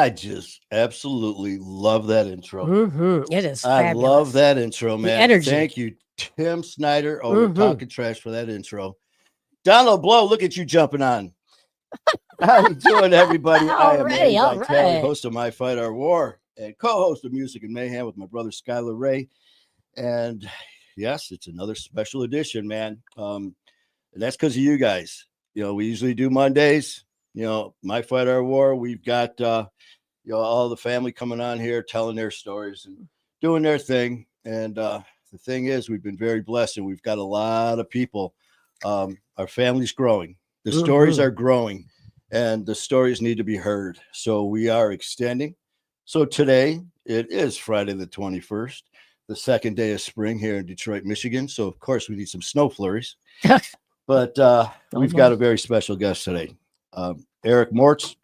I just absolutely love that intro. It is I fabulous. love that intro, The man. energy. Thank you, Tim Snyder over at Talking Trash for that intro. Donald Blow, look at you jumping on. How you doing, everybody? I am Manny Vitale, host of My Fight Our War, and co-host of Music and Mayhem with my brother Skylar Ray. And yes, it's another special edition, man. And that's because of you guys. You know, we usually do Mondays. You know, My Fight Our War. We've got all the family coming on here, telling their stories and doing their thing. And the thing is, we've been very blessed, and we've got a lot of people. Our family's growing. The stories are growing, and the stories need to be heard. So we are extending. So today, it is Friday the 21st, the second day of spring here in Detroit, Michigan. So, of course, we need some snow flurries. But we've got a very special guest today. Eric Moritz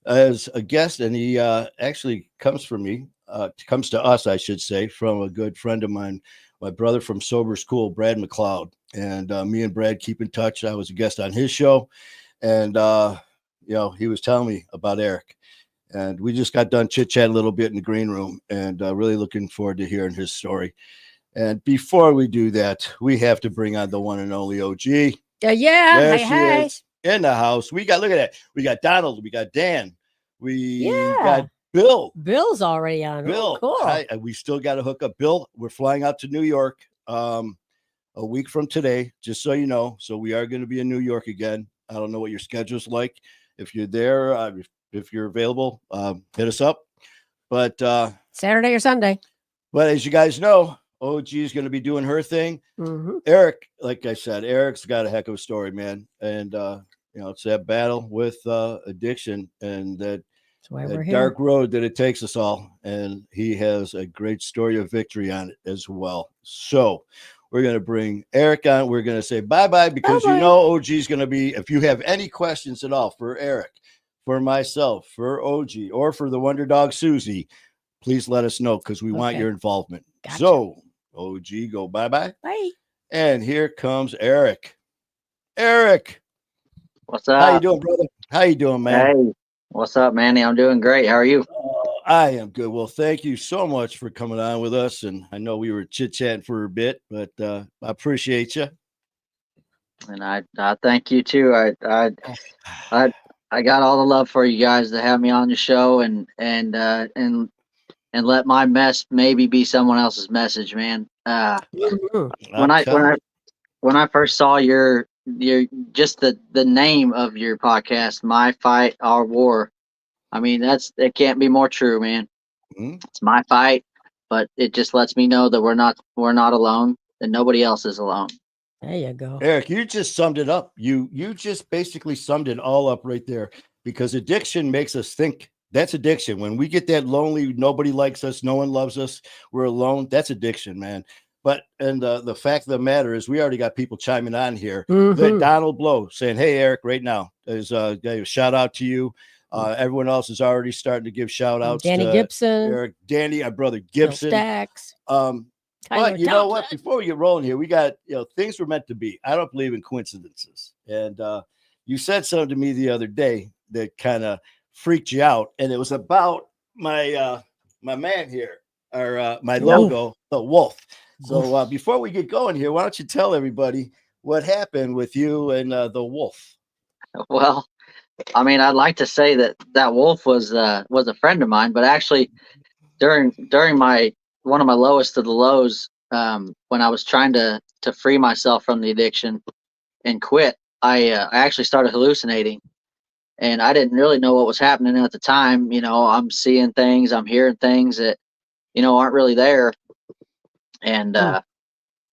as a guest, and he actually comes to us, I should say, from a good friend of mine, my brother from Sober School, Brad McLeod. And me and Brad keep in touch. I was a guest on his show, and he was telling me about Eric, and we just got done chit-chatting a little bit in the green room, and really looking forward to hearing his story. And before we do that, we have to bring on the one and only OG. There she is in the house. Look at that. We got Donald. We got Dan. We got Bill. Bill's already on. Bill. Cool. Hi, we still got to hook up. Bill, we're flying out to New York a week from today, just so you know. So we are going to be in New York again. I don't know what your schedule's like. If you're there, if you're available, hit us up. But Saturday or Sunday. But as you guys know, OG is going to be doing her thing. Eric, like I said, Eric's got a heck of a story, man. And, it's that battle with addiction and that dark road that it takes us all. And he has a great story of victory on it as well. So we're going to bring Eric on. We're going to say bye-bye because OG is going to be, if you have any questions at all for Eric, for myself, for OG, or for the Wonder Dog Susie, please let us know because we want your involvement. Gotcha. So OG, go bye-bye. Bye. And here comes Eric. Eric. What's up? How you doing, brother? How you doing, man? Hey, what's up, Manny? I'm doing great. How are you? I am good. Well, thank you so much for coming on with us. And I know we were chit-chatting for a bit, but I appreciate you. And I thank you too. I got all the love for you guys to have me on the show and let my mess maybe be someone else's message, man. When I first saw your just the name of your podcast, My Fight Our War, I mean it can't be more true, man. It's my fight, but it just lets me know that we're not alone, and nobody else is alone. There you go, Eric. You just summed it up. You just basically summed it all up right there, because addiction makes us think. That's addiction. When we get that lonely, nobody likes us, no one loves us, we're alone. That's addiction, man. But the fact of the matter is, we already got people chiming on here. Donald Blow saying, "Hey, Eric, right now is a shout out to you." Everyone else is already starting to give shout outs. Danny Gibson, Eric, Danny, our brother Gibson. Stacks. But you know what? Before we get rolling here, we got things were meant to be. I don't believe in coincidences. And you said something to me the other day that kind of freaked you out, and it was about my man here, or my logo, the wolf. So before we get going here, why don't you tell everybody what happened with you and the wolf? Well, I mean, I'd like to say that wolf was a friend of mine, but actually, during one of my lowest of the lows, when I was trying to free myself from the addiction and quit, I actually started hallucinating, and I didn't really know what was happening at the time. I'm seeing things, I'm hearing things that aren't really there, and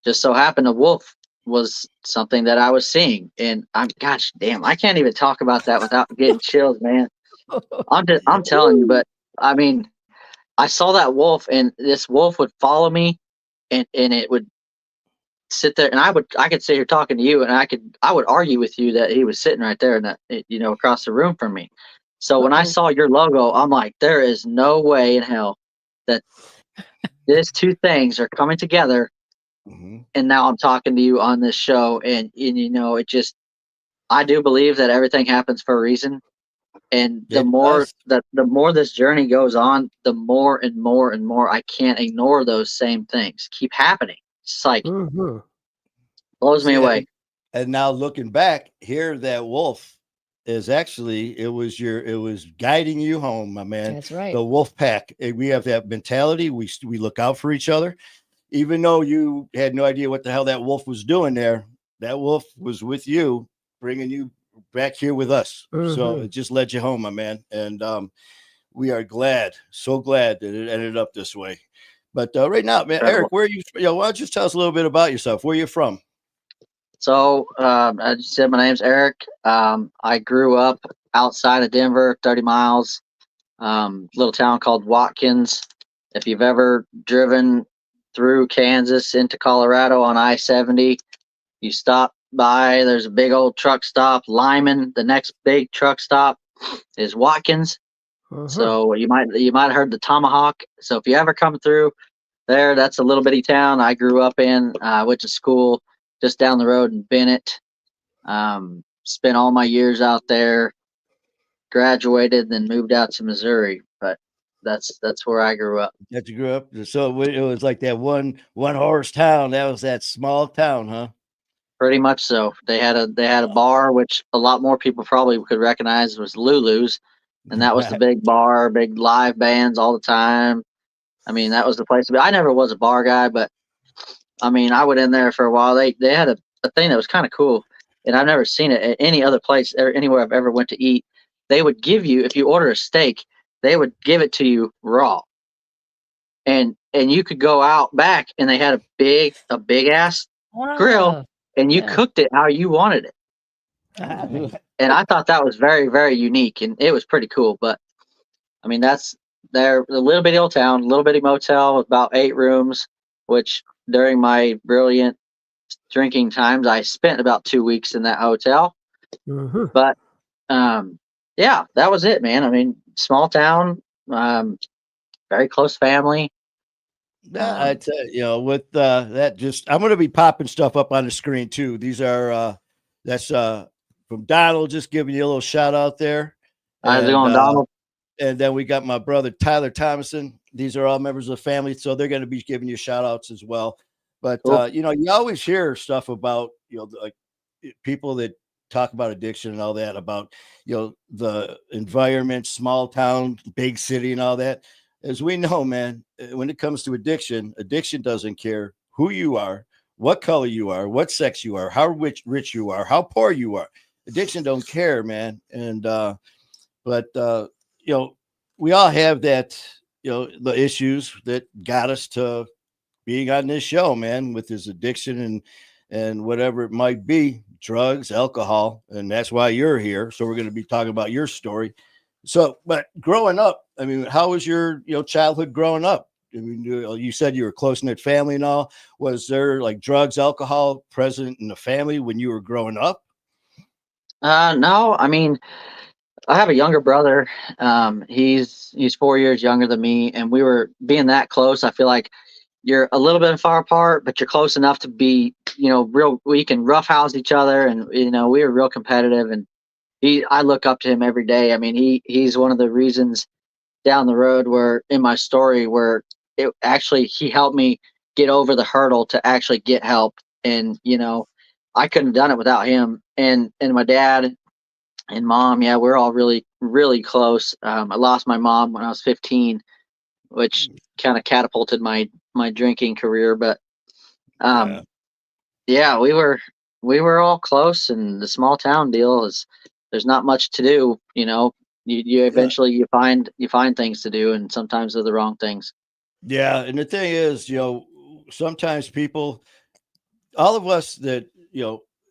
just so happened a wolf was something that I was seeing, and gosh damn, I can't even talk about that without getting chills, man. I'm telling you, but I mean, I saw that wolf, and this wolf would follow me, and it would sit there, and I could sit here talking to you, and I would argue with you that he was sitting right there, and that across the room from me. So when I saw your logo, I'm like, there is no way in hell that these two things are coming together. And now I'm talking to you on this show, and it just, I do believe that everything happens for a reason. And the more this journey goes on, the more and more and more I can't ignore those same things keep happening. It's like blows me away. And now looking back here, that wolf is actually, it was guiding you home, my man. That's right. The wolf pack. We have that mentality. We look out for each other. Even though you had no idea what the hell that wolf was doing there, that wolf was with you, bringing you back here with us. So it just led you home, my man. And we are so glad that it ended up this way. But right now, man, Eric, where are you? Why don't you just tell us a little bit about yourself? Where are you from? So I just said my name's Eric. I grew up outside of Denver, 30 miles, little town called Watkins. If you've ever driven through Kansas into Colorado on I-70, you stop by, there's a big old truck stop, Lyman. The next big truck stop is Watkins. So you might have heard the Tomahawk. So if you ever come through there, that's a little bitty town I grew up in. I went to school just down the road in Bennett. Spent all my years out there, graduated, then moved out to Missouri. But that's where I grew up. That you grew up. So it was like that one horse town. That was that small town, huh? Pretty much so. They had a bar, which a lot more people probably could recognize, was Lulu's, and that was the big bar, big live bands all the time. I mean, that was the place to be. I never was a bar guy, but I mean, I went in there for a while. They had a thing that was kind of cool, and I've never seen it at any other place or anywhere I've ever went to eat. They would give you, if you order a steak, they would give it to you raw, and you could go out back, and they had a big ass grill, and you cooked it how you wanted it. And I thought that was very, very unique, and it was pretty cool. But I mean, that's a little bitty old town, a little bitty motel with about 8 rooms, which during my brilliant drinking times, I spent about 2 weeks in that hotel. But yeah, that was it, man. I mean, small town, very close family. I tell you, with that, just I'm going to be popping stuff up on the screen too. These are that's from Donald, just giving you a little shout out there. How's it going, Donald? And then we got my brother Tyler Thomason. These are all members of the family, so they're going to be giving you shout outs as well. But cool. You always hear stuff about like people that talk about addiction and all that, about the environment, small town, big city, and all that. As we know, man, when it comes to addiction doesn't care who you are, what color you are, what sex you are, how rich you are, how poor you are. Addiction don't care, man. And but we all have that, the issues that got us to being on this show, man, with his addiction and whatever it might be, drugs, alcohol, and that's why you're here. So we're going to be talking about your story. So, but growing up, I mean, how was your childhood growing up? I mean, you said you were a close-knit family and all. Was there like drugs, alcohol present in the family when you were growing up? No, I mean, I have a younger brother. He's 4 years younger than me, and we were being that close. I feel like you're a little bit far apart, but you're close enough to be, real. We can roughhouse each other, and we were real competitive. And I look up to him every day. I mean, he's one of the reasons down the road where in my story where he helped me get over the hurdle to actually get help. And I couldn't have done it without him. And my dad and mom, yeah, we're all really, really close. I lost my mom when I was 15, which kind of catapulted my drinking career. But yeah, we were all close, and the small town deal is there's not much to do. You eventually you find things to do, and sometimes they're the wrong things. Yeah, and the thing is, sometimes people, all of us that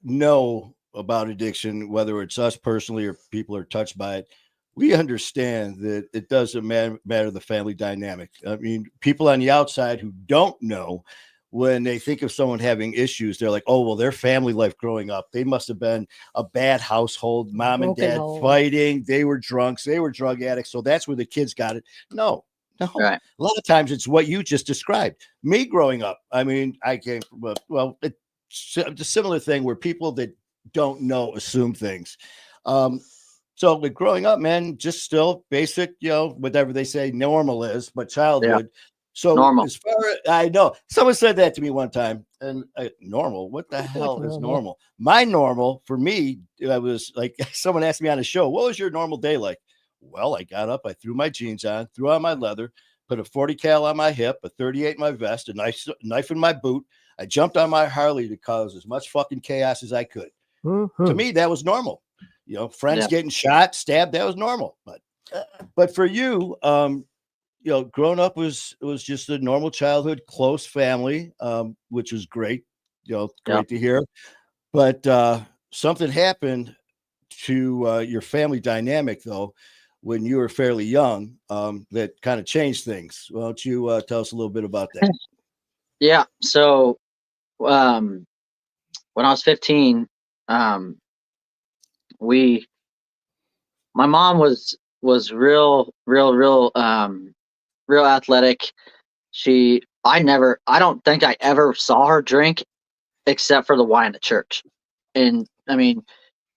know about addiction, whether it's us personally or people are touched by it, we understand that it doesn't matter the family dynamic. I mean, people on the outside who don't know, when they think of someone having issues, they're like, oh, well, their family life growing up, they must have been a bad household, mom and dad fighting, they were drunks, they were drug addicts, so that's where the kids got it. No. Right. A lot of times it's what you just described. Me growing up, I mean, I came from it's a similar thing where people that don't know assume things. So with growing up, man, just still basic, whatever they say normal is, but childhood. Yeah. So normal. As far as I know, someone said that to me one time, and normal, what the hell is normal? My normal for me, I was like, someone asked me on a show, what was your normal day like? Well, I got up, I threw my jeans on, threw on my leather, put a 40 cal on my hip, a 38 in my vest, a knife in my boot. I jumped on my Harley to cause as much fucking chaos as I could. Mm-hmm. To me, that was normal. Friends getting shot, stabbed, that was normal. But for you, growing up was just a normal childhood, close family, which was great. Great to hear. But something happened to your family dynamic, though, when you were fairly young, that kind of changed things. Why don't you tell us a little bit about that? Yeah. So when I was 15, my mom was real athletic. I don't think I ever saw her drink except for the wine at church. And I mean,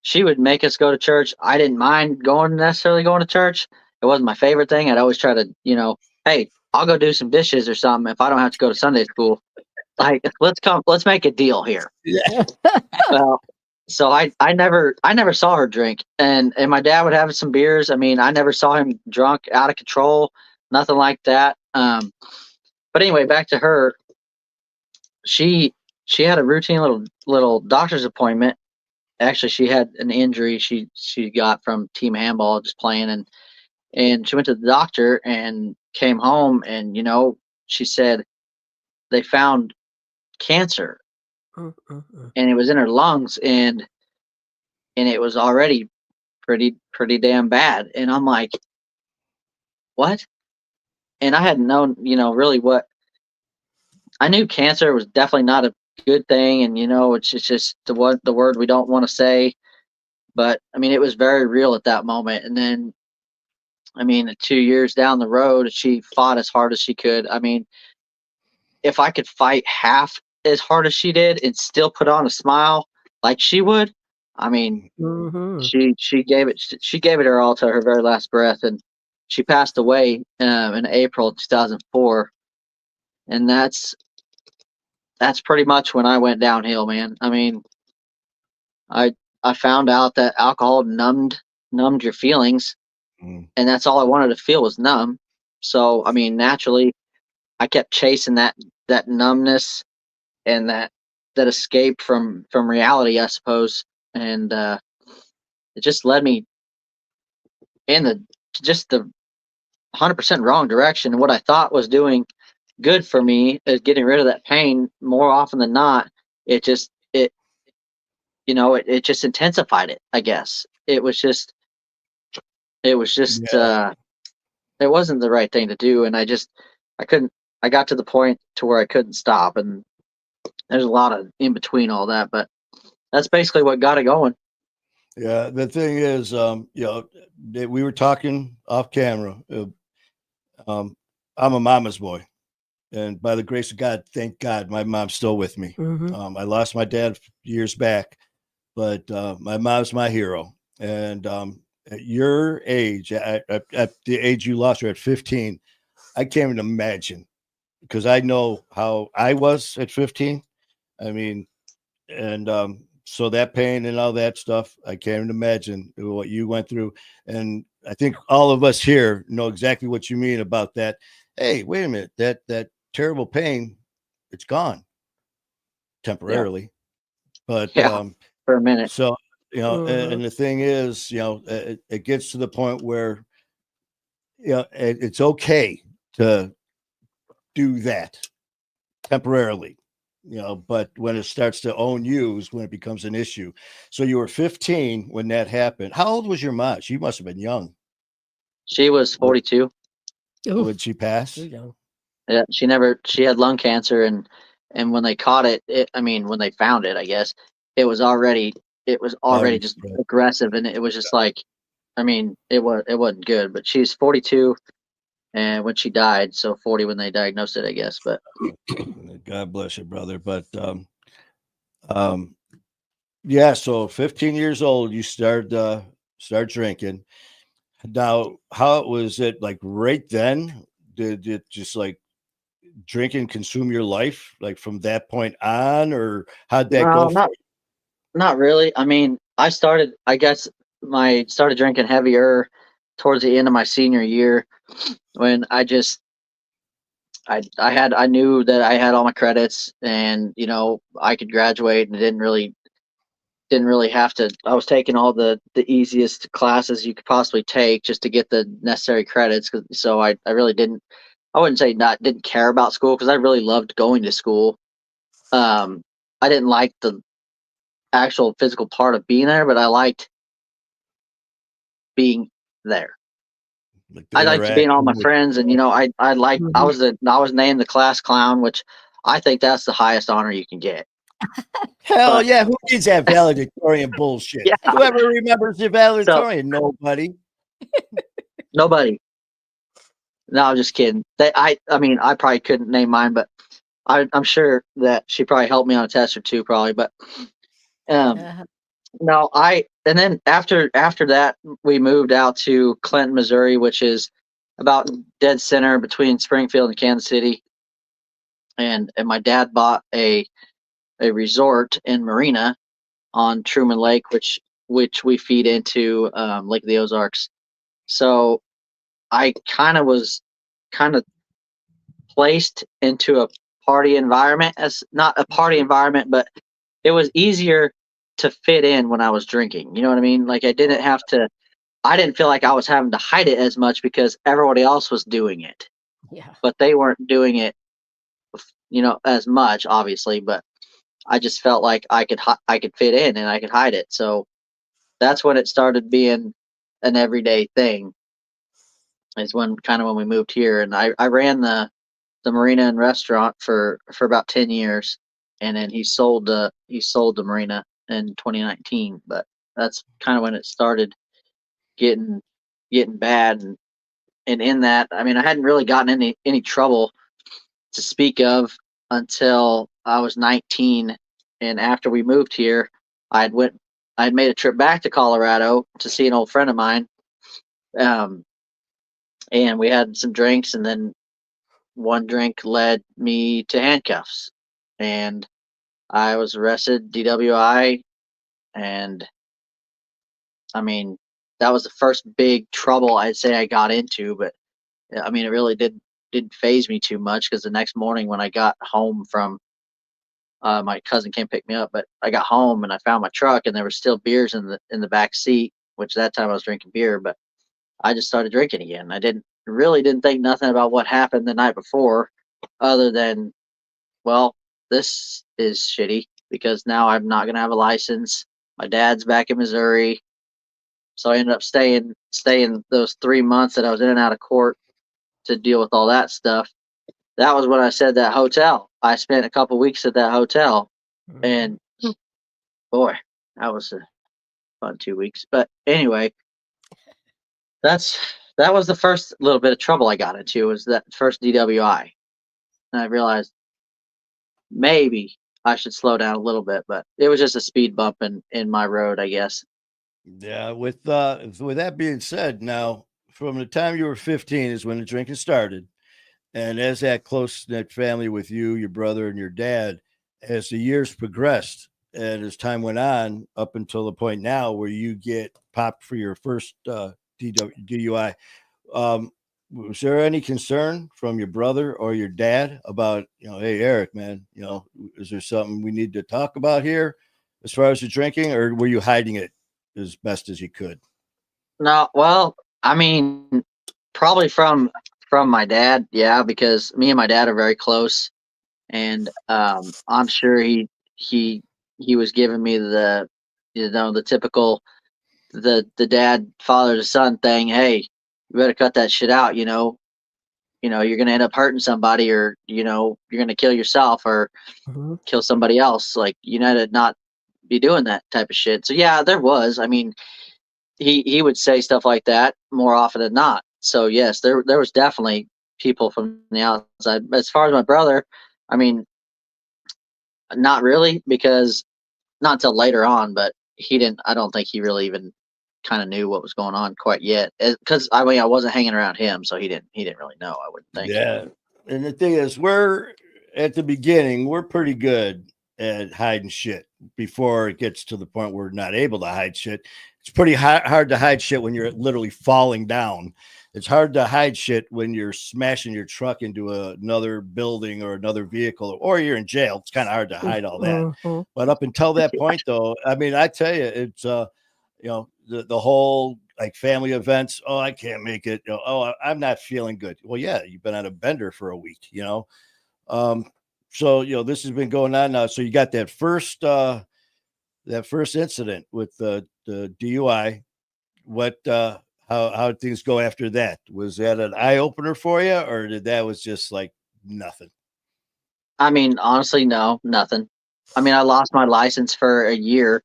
she would make us go to church. I didn't mind necessarily going to church. It wasn't my favorite thing. I'd always try to, hey, I'll go do some dishes or something if I don't have to go to Sunday school. Like, let's make a deal here. Yeah. Well, so I never saw her drink, and my dad would have some beers. I mean, I never saw him drunk, out of control, nothing like that. But anyway, back to her. She had a routine little doctor's appointment. Actually, she had an injury she got from team handball, just playing, and she went to the doctor and came home, and she said they found cancer, and it was in her lungs, and it was already pretty damn bad. And I'm like, what? And I hadn't known, really what. I knew cancer was definitely not a good thing, and it's just the word we don't want to say. But I mean, it was very real at that moment. And then, I mean, 2 years down the road, she fought as hard as she could. I mean, if I could fight half as hard as she did and still put on a smile like she would, I mean, she gave it her all to her very last breath, and she passed away in April 2004, and that's pretty much when I went downhill, man. I mean, I found out that alcohol numbed your feelings, and that's all I wanted to feel was numb. So I mean, naturally, I kept chasing that numbness and that escape from reality, I suppose, and it just led me in the 100% wrong direction. And what I thought was doing good for me is getting rid of that pain. More often than not, it just intensified it. I guess it was it wasn't the right thing to do, and I got to the point to where I couldn't stop, and there's a lot of in between all that, but that's basically what got it going. Yeah, the thing is, we were talking off camera. I'm a mama's boy, and by the grace of God, thank God, my mom's still with me. I lost my dad years back, but my mom's my hero. And at your age, at the age you lost her at 15, I can't even imagine, because I know how I was at 15. I mean, and so that pain and all that stuff, I can't even imagine what you went through. And I think all of us here know exactly what you mean about that. Hey, wait a minute, that terrible pain, it's gone temporarily, but for a minute. So You know, and the thing is, you know, it gets to the point where, you know, it's okay to do that temporarily, you know, but when it starts to own you is when it becomes an issue. So you were 15 when that happened. How old was your mom? She must have been young. She was 42. Would she pass? Too young. Yeah, she had lung cancer, and when they caught it, when they found it, I guess it was already just aggressive, and it was just like, it wasn't good. But she's 42, and when she died, so 40 when they diagnosed it, I guess. But God bless you, brother. But yeah, so 15 years old, you start drinking. Now, how was it like right then? Did it just like drinking consume your life like from that point on, or how'd that go? Not really. Started drinking heavier towards the end of my senior year when I knew that I had all my credits, and I could graduate, and didn't really have to. I was taking all the easiest classes you could possibly take just to get the necessary credits. So I really didn't. I wouldn't say didn't care about school, because I really loved going to school. I didn't like the actual physical part of being there, but I liked being there. I liked being all my friends, and I was named the class clown, which I think that's the highest honor you can get. Hell yeah, who needs that valedictorian bullshit? Yeah. Whoever remembers the valedictorian? Nobody. Nobody. No, I'm just kidding. I probably couldn't name mine, but I'm sure that she probably helped me on a test or two, probably. But no, and then after that, we moved out to Clinton, Missouri, which is about dead center between Springfield and Kansas City. And my dad bought a resort in Marina on Truman Lake, which we feed into Lake of the Ozarks. So I was placed into a party environment, as not a party environment, but it was easier to fit in when I was drinking. You know what I mean? Like I didn't feel like I was having to hide it as much because everybody else was doing it. Yeah. But they weren't doing it, as much, obviously, but I just felt like I could fit in and I could hide it. So that's when it started being an everyday thing. Is when we moved here, and I ran the marina and restaurant for about 10 years, and then he sold the marina in 2019. But that's kind of when it started getting bad, and in that, I hadn't really gotten any trouble to speak of until I was 19. And after we moved here, I had made a trip back to Colorado to see an old friend of mine, and we had some drinks, and then one drink led me to handcuffs, and I was arrested, DWI, and that was the first big trouble I'd say I got into. But it really didn't phase me too much, because the next morning when I got home from my cousin came pick me up, but I got home and I found my truck, and there were still beers in the back seat, which that time I was drinking beer. But I just started drinking again. I didn't think nothing about what happened the night before, other than, well, this is shitty, because now I'm not gonna have a license. My dad's back in Missouri, so I ended up staying those 3 months that I was in and out of court to deal with all that stuff. That was when I said that hotel. I spent a couple weeks at that hotel, and boy, that was a fun 2 weeks. But anyway, that was the first little bit of trouble I got into, was that first DWI. And I realized maybe I should slow down a little bit, but it was just a speed bump in my road, I guess. Yeah, with that being said, now from the time you were 15 is when the drinking started. And as that close-knit family with you, your brother, and your dad, as the years progressed and as time went on, up until the point now where you get popped for your first DUI, was there any concern from your brother or your dad about, hey, Eric, man, is there something we need to talk about here as far as the drinking, or were you hiding it as best as you could? No, well, I mean, probably from my dad, yeah, because me and my dad are very close, and I'm sure he he was giving me the the typical the dad father to son thing. Hey, you better cut that shit out. You're gonna end up hurting somebody, or you're gonna kill yourself or kill somebody else. Like you know to not be doing that type of shit. So yeah, there was. I mean, he would say stuff like that more often than not. So yes, there was definitely people from the outside. As far as my brother, I mean, not really, because not until later on, but he didn't. I don't think he really even kind of knew what was going on quite yet, because I mean I wasn't hanging around him, so he didn't really know. I wouldn't think. Yeah, and the thing is, we're at the beginning, we're pretty good at hiding shit before it gets to the point where we're not able to hide shit. It's pretty hard to hide shit when you're literally falling down. It's hard to hide shit when you're smashing your truck into another building or another vehicle, or you're in jail. It's kind of hard to hide all that. But up until that point, though, I mean, I tell you, it's the whole like family events. Oh, I can't make it. Oh, I'm not feeling good. Well, yeah, you've been on a bender for a week, So this has been going on now. So you got that first incident with the DUI. What how did things go after that? Was that an eye opener for you, or did that was just like nothing? I mean, honestly, no, nothing. I mean, I lost my license for a year.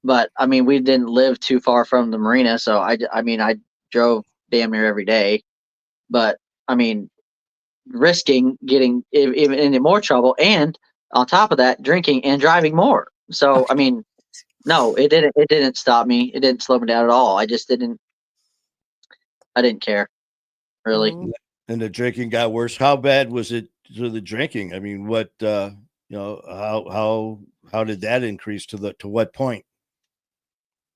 But I mean, we didn't live too far from the marina, so I mean, I drove damn near every day. But I mean, risking getting even into more trouble, and on top of that, drinking and driving more. So I mean, no, it didn't stop me. It didn't slow me down at all. I just didn't. I didn't care really. And the drinking got worse. How bad was it to the drinking? I mean, what how did that increase to what point?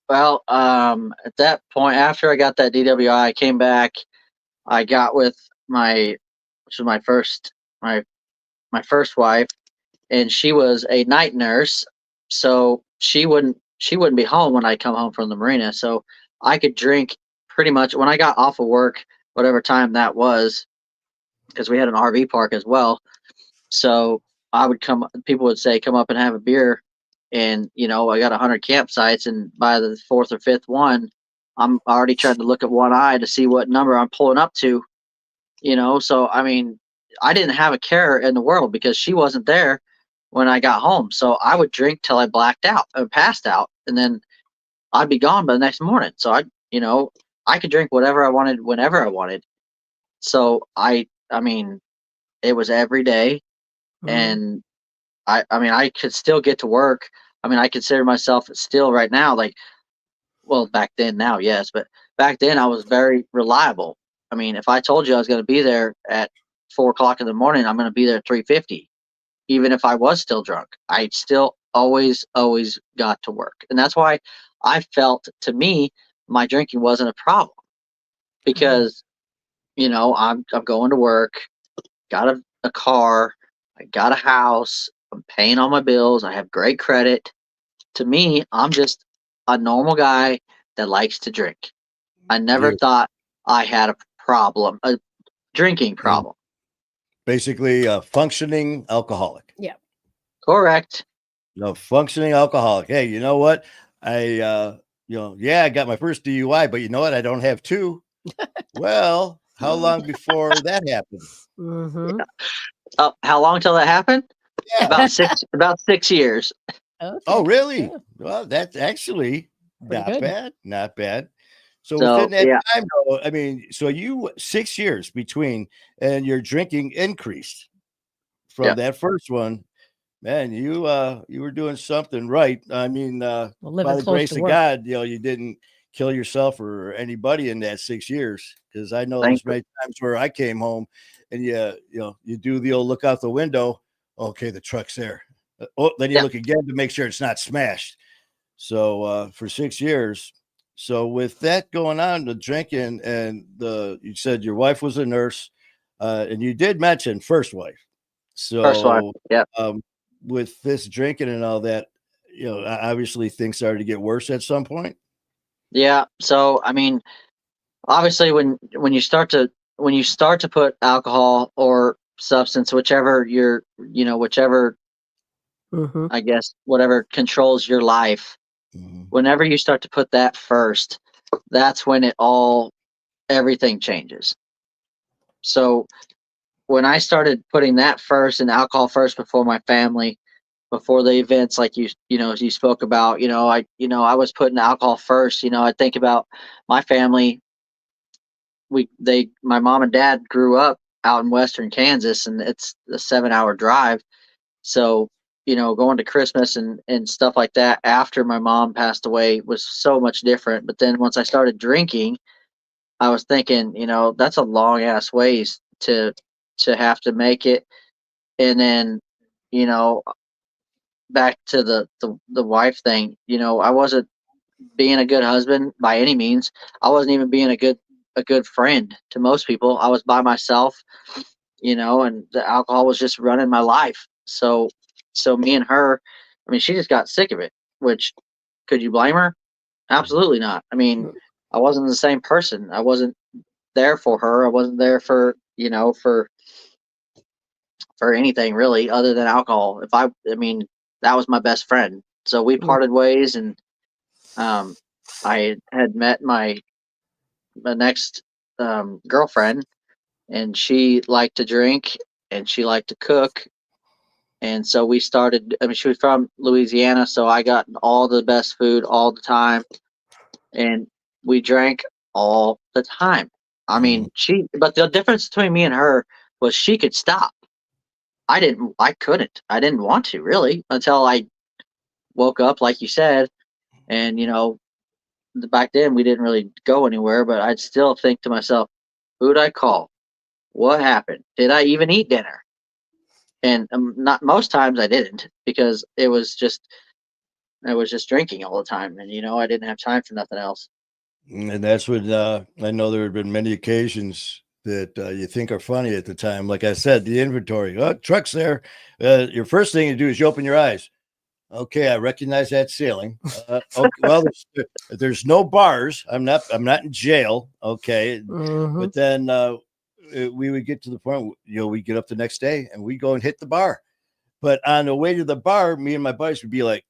Well, at that point, after I got that DWI, I came back. I got with which was my first wife, and she was a night nurse, so she wouldn't be home when I come home from the marina. So I could drink pretty much when I got off of work, whatever time that was, because we had an RV park as well. So people would say, come up and have a beer. And, I got 100 campsites, and by the fourth or fifth one, I'm already trying to look at one eye to see what number I'm pulling up to, So, I mean, I didn't have a care in the world because she wasn't there when I got home. So I would drink till I blacked out or passed out, and then I'd be gone by the next morning. So I could drink whatever I wanted, whenever I wanted. So I mean, it was every day. And I mean, I could still get to work. I mean, I consider myself still right now, like, well, back then, now, yes, but back then I was very reliable. I mean, if I told you I was going to be there at 4 o'clock in the morning, I'm going to be there at 3:50. Even if I was still drunk, I still always got to work. And that's why I felt, to me, my drinking wasn't a problem, because, I'm going to work, got a car, I got a house, I'm paying all my bills, I have great credit. To me, I'm just a normal guy that likes to drink. I never thought I had a problem, a drinking problem. Basically, a functioning alcoholic. Yeah. Correct. No, functioning alcoholic. Hey, you know what? I I got my first DUI, but you know what? I don't have two. Well, how long before that happened? Yeah. How long till that happened? Yeah. About 6 years. Okay. Oh, really? Yeah. Well, that's actually not good. bad. Not bad. So So, within that yeah. time, though, I mean, so you 6 years between, and your drinking increased from Yeah. that first one. Man, you were doing something right. I mean, by the grace of God, you didn't kill yourself or anybody in that 6 years. Because I know there's many times where I came home and you do the old look out the window. Okay, the truck's there. Oh, then you look again to make sure it's not smashed. So for 6 years. So with that going on, the drinking and you said your wife was a nurse, and you did mention first wife. So First one. Yeah. with this drinking and all that, obviously things started to get worse at some point. Yeah. So, I mean, obviously when you start to put alcohol or substance, whichever whichever, I guess, whatever controls your life, whenever you start to put that first, that's when everything changes. So when I started putting that first and alcohol first before my family, before the events, like you spoke about, I was putting alcohol first. I think about my family. My mom and dad grew up out in western Kansas, and it's a 7-hour drive. So, going to Christmas and stuff like that after my mom passed away was so much different. But then once I started drinking, I was thinking, that's a long ass ways to have to make it. And then, you know, back to the wife thing, I wasn't being a good husband by any means. I wasn't even being a good friend to most people. I was by myself, and the alcohol was just running my life. So me and her, I mean, she just got sick of it, which, could you blame her? Absolutely not. I mean, I wasn't the same person. I wasn't there for her. I wasn't there for, for anything really other than alcohol. I mean, that was my best friend. So we parted ways, and I had met my next girlfriend, and she liked to drink and she liked to cook. And so we started, I mean, she was from Louisiana, so I got all the best food all the time. And we drank all the time. I mean, but the difference between me and her was she could stop. I couldn't. I didn't want to really until I woke up, like you said. And, back then we didn't really go anywhere, but I'd still think to myself, who'd I call? What happened? Did I even eat dinner? And not most times I didn't, because I was just drinking all the time, and I didn't have time for nothing else. And that's what I know. There have been many occasions that you think are funny at the time. Like I said, the inventory, truck's there. Your first thing you do is you open your eyes. Okay, I recognize that ceiling. Okay, well, there's no bars. I'm not in jail. Okay, but then we would get to the point. We get up the next day and we go and hit the bar. But on the way to the bar, me and my buddies would be like,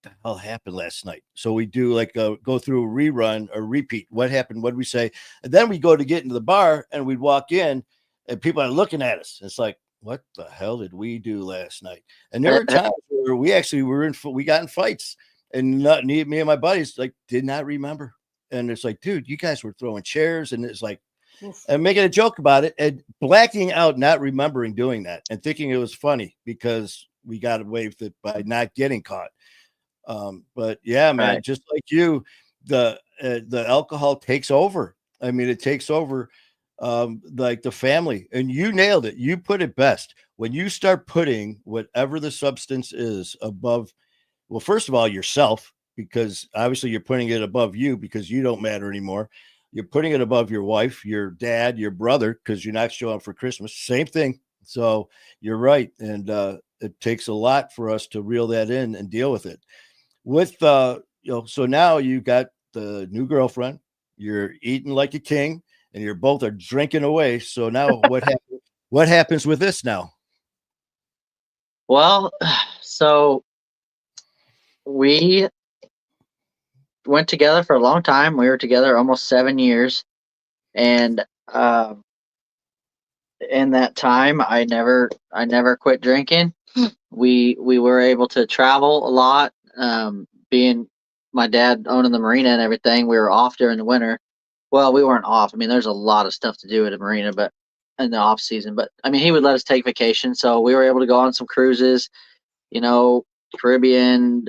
"What the hell happened last night?" So we do like go through a rerun or repeat. What happened? What did we say? And then we go to get into the bar and we'd walk in, and people are looking at us. It's like, what the hell did we do last night? And there were times where we actually we got in fights, and me and my buddies did not remember. And it's like, dude, you guys were throwing chairs, and it's like, and making a joke about it and blacking out, not remembering doing that, and thinking it was funny because we got away with it by not getting caught. But yeah, man, right. Just like you, the alcohol takes over. I mean, it takes over. Like the family, and you nailed it. You put it best. When you start putting whatever the substance is above, well, first of all, yourself, because obviously you're putting it above you because you don't matter anymore. You're putting it above your wife, your dad, your brother, because you're not showing up for Christmas. Same thing. So you're right. And it takes a lot for us to reel that in and deal with it. With, so now you got the new girlfriend, you're eating like a king, and you're both are drinking away. So now what happens with this now? Well, so we went together for a long time. We were together almost 7 years. And in that time, I never quit drinking. We were able to travel a lot. Being my dad owning the marina and everything, we were off during the winter. Well, we weren't off. I mean, there's a lot of stuff to do at a marina, but in the off season. But I mean, he would let us take vacation, so we were able to go on some cruises, Caribbean,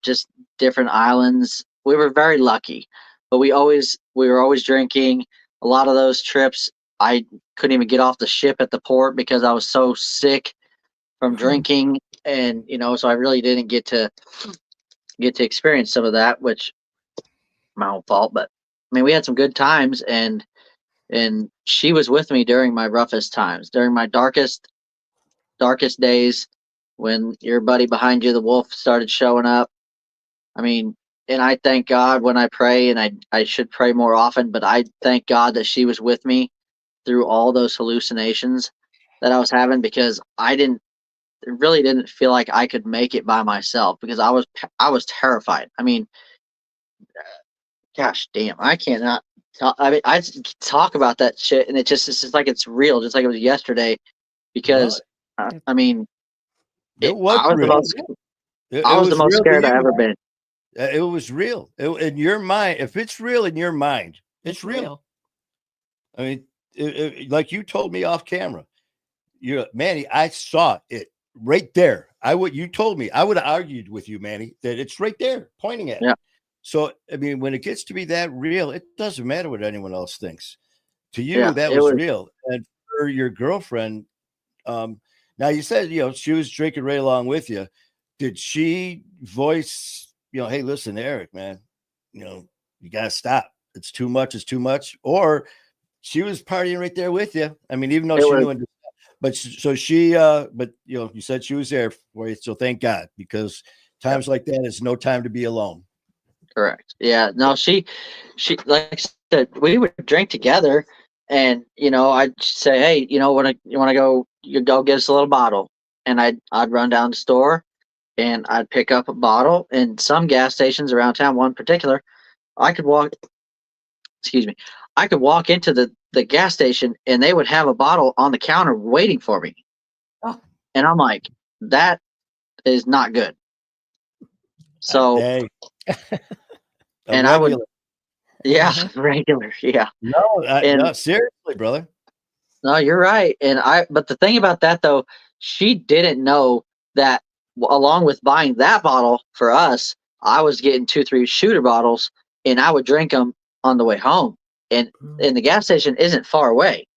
just different islands. We were very lucky, but we were always drinking. A lot of those trips, I couldn't even get off the ship at the port because I was so sick from drinking, and so I really didn't get to experience some of that, which my own fault. But I mean, we had some good times, and she was with me during my roughest times, during my darkest days, when your buddy behind you, the wolf, started showing up. I mean, and I thank God when I pray, and I should pray more often, but I thank God that she was with me through all those hallucinations that I was having, because really didn't feel like I could make it by myself, because I was terrified. I mean, gosh damn, I cannot talk. I mean, talk about that shit, and it's just like it's real, just like it was yesterday. Well, Because I mean, it was I was the real. most It I was the was most real to scared I you. ever been. It was real in your mind. If it's real in your mind, it's real. I mean, like you told me off camera, Manny, I saw it right there. You told me, I would have argued with you, Manny, that it's right there pointing at Yeah. it. So, I mean, when it gets to be that real, it doesn't matter what anyone else thinks. To you, Yeah, that it was was. real. And for your girlfriend, now you said, she was drinking right along with you. Did she voice, hey, listen, Eric, man, you got to stop. It's too much. It's too much. Or she was partying right there with you. I mean, even though It she was knew, but but you said she was there for you. So thank God, because times like that, it's no time to be alone. correct. Yeah. No, she like I said, we would drink together, and I'd say, hey, you want to go? You go get us a little bottle, and I'd run down the store, and I'd pick up a bottle. And some gas stations around town, one particular, I could walk. Excuse me. I could walk into the gas station, and they would have a bottle on the counter waiting for me. Oh. And I'm like, that is not good. So, Hey, and I would, regular. yeah, regular, yeah. No, And seriously, brother. no, you're right. But the thing about that though, she didn't know that along with buying that bottle for us, I was getting 2, 3 shooter bottles, and I would drink them on the way home. And the gas station isn't far away.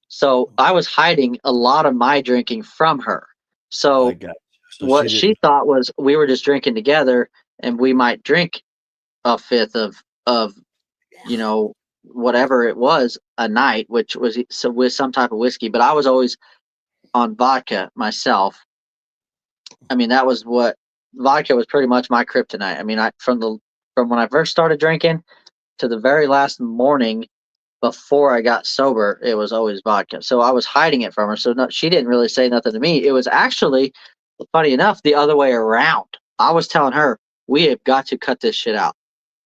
So I was hiding a lot of my drinking from her. I So got you. So what she thought was we were just drinking together, and we might drink a fifth of whatever it was a night, which was so with some type of whiskey. But I was always on vodka myself. I mean, that was what vodka was pretty much my kryptonite. I mean, from when I first started drinking to the very last morning before I got sober, it was always vodka. So I was hiding it from her. So no, she didn't really say nothing to me. It was actually, funny enough, the other way around. I was telling her, we have got to cut this shit out,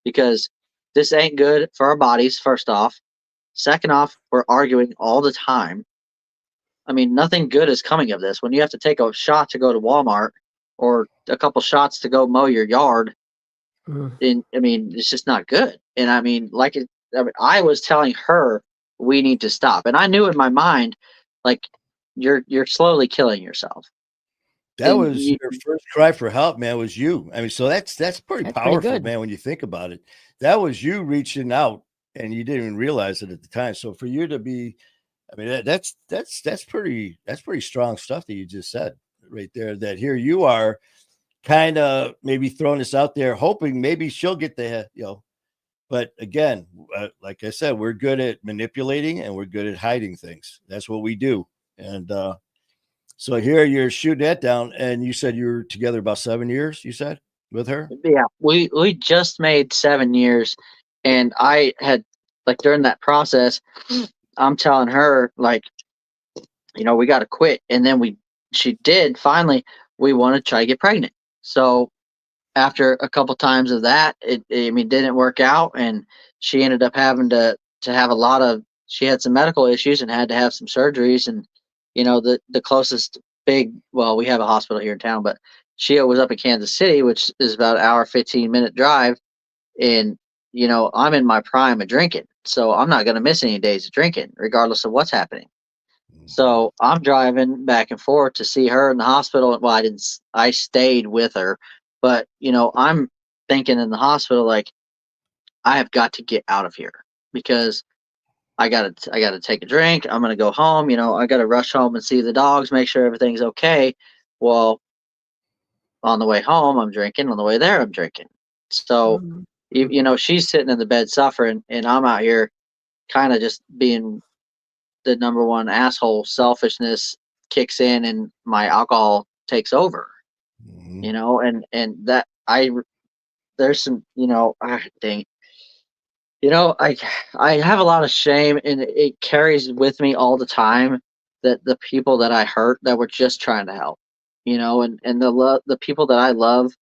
because this ain't good for our bodies, first off. Second off, we're arguing all the time. I mean, nothing good is coming of this. When you have to take a shot to go to Walmart, or a couple shots to go mow your yard, and I mean, it's just not good. And I mean, I was telling her we need to stop, and I knew in my mind, like, you're slowly killing yourself. That And was your first cry for help, man. Was you? I mean, so that's pretty powerful, good. man. When you think about it, that was you reaching out, and you didn't even realize it at the time. So for you to be, I mean, that's pretty strong stuff that you just said right there. That here you are, kind of maybe throwing this out there, hoping maybe she'll get the. But again, like I said, we're good at manipulating, and we're good at hiding things. That's what we do, and. So here you're shooting that down, and you said you were together about 7 years, you said, with her? yeah, we just made 7 years, and I had, like, during that process, I'm telling her, like, we got to quit. And then she did finally. We want to try to get pregnant. So after a couple times of that, I mean, didn't work out, and she ended up having to have a lot of. She had some medical issues and had to have some surgeries, and the closest we have a hospital here in town, but she was up in Kansas City, which is about an hour 15-minute drive, and I'm in my prime of drinking, so I'm not going to miss any days of drinking, regardless of what's happening. So I'm driving back and forth to see her in the hospital. Well, I didn't. I stayed with her, but I'm thinking in the hospital, like, I have got to get out of here, because I gotta take a drink. I'm gonna go home. I gotta rush home and see the dogs, make sure everything's okay. Well, on the way home, I'm drinking. On the way there, I'm drinking. So, she's sitting in the bed suffering, and I'm out here kind of just being the number one asshole. Selfishness kicks in, and my alcohol takes over. And that there's some, dang, I have a lot of shame, and it carries with me all the time that the people that I hurt that were just trying to help, and the people that I love,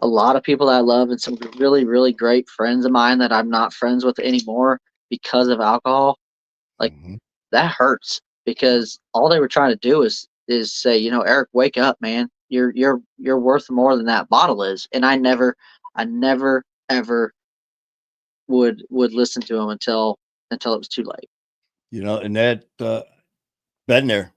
a lot of people that I love, and some really, really great friends of mine that I'm not friends with anymore because of alcohol. Like, Mhm. that hurts because all they were trying to do is say, Eric, wake up, man. You're worth more than that bottle is. And I never ever would listen to him until it was too late. And that been there.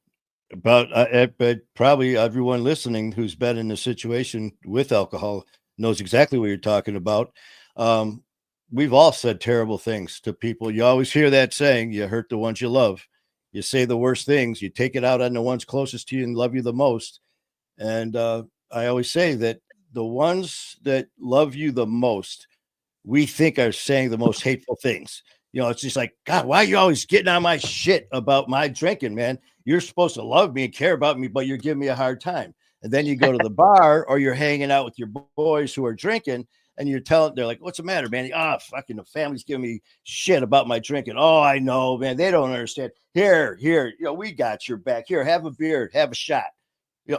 But probably everyone listening who's been in a situation with alcohol knows exactly what you're talking about. Um, we've all said terrible things to people. You always hear that saying, you hurt the ones you love. You say the worst things, you take it out on the ones closest to you and love you the most. And I always say that the ones that love you the most, we think are saying the most hateful things. It's just like, God, why are you always getting on my shit about my drinking, man? You're supposed to love me and care about me, but you're giving me a hard time. And then you go to the bar or you're hanging out with your boys who are drinking and they're like, what's the matter, man? Fucking the family's giving me shit about my drinking. Oh, I know, man. They don't understand. Here, we got your back. Here, have a beer, have a shot.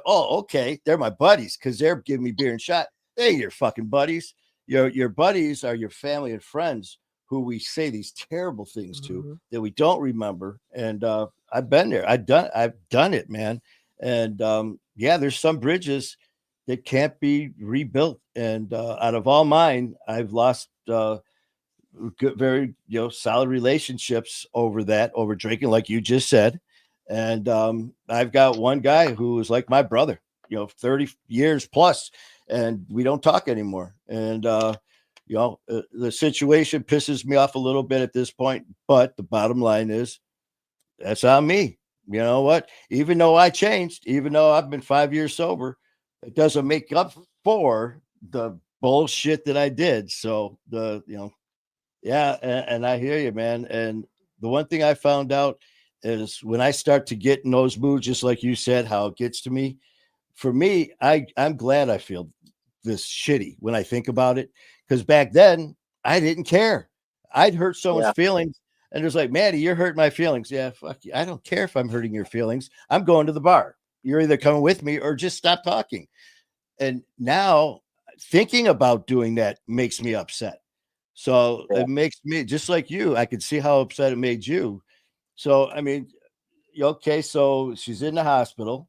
Oh, okay. They're my buddies because they're giving me beer and shot. They ain't your fucking buddies. Your buddies are your family and friends who we say these terrible things to that we don't remember. And I've been there. I've done it, man. And yeah, there's some bridges that can't be rebuilt. And out of all mine, I've lost good, very solid relationships over drinking, like you just said. And I've got one guy who is like my brother, 30 years plus, and we don't talk anymore. And the situation pisses me off a little bit at this point, but the bottom line is that's on me. You know what? Even though I changed, even though I've been 5 years sober, it doesn't make up for the bullshit that I did. So yeah, and I hear you, man. And the one thing I found out is when I start to get in those moods, just like you said, how it gets to me. For me, I'm glad I feel this shitty when I think about it, because back then I didn't care. I'd hurt someone's Yeah. feelings, and it's like, Maddie, you're hurting my feelings. Yeah, fuck you. I don't care if I'm hurting your feelings. I'm going to the bar. You're either coming with me or just stop talking. And now thinking about doing that makes me upset. So Yeah. it makes me just like you. I could see how upset it made you. So, I mean, okay, so she's in the hospital.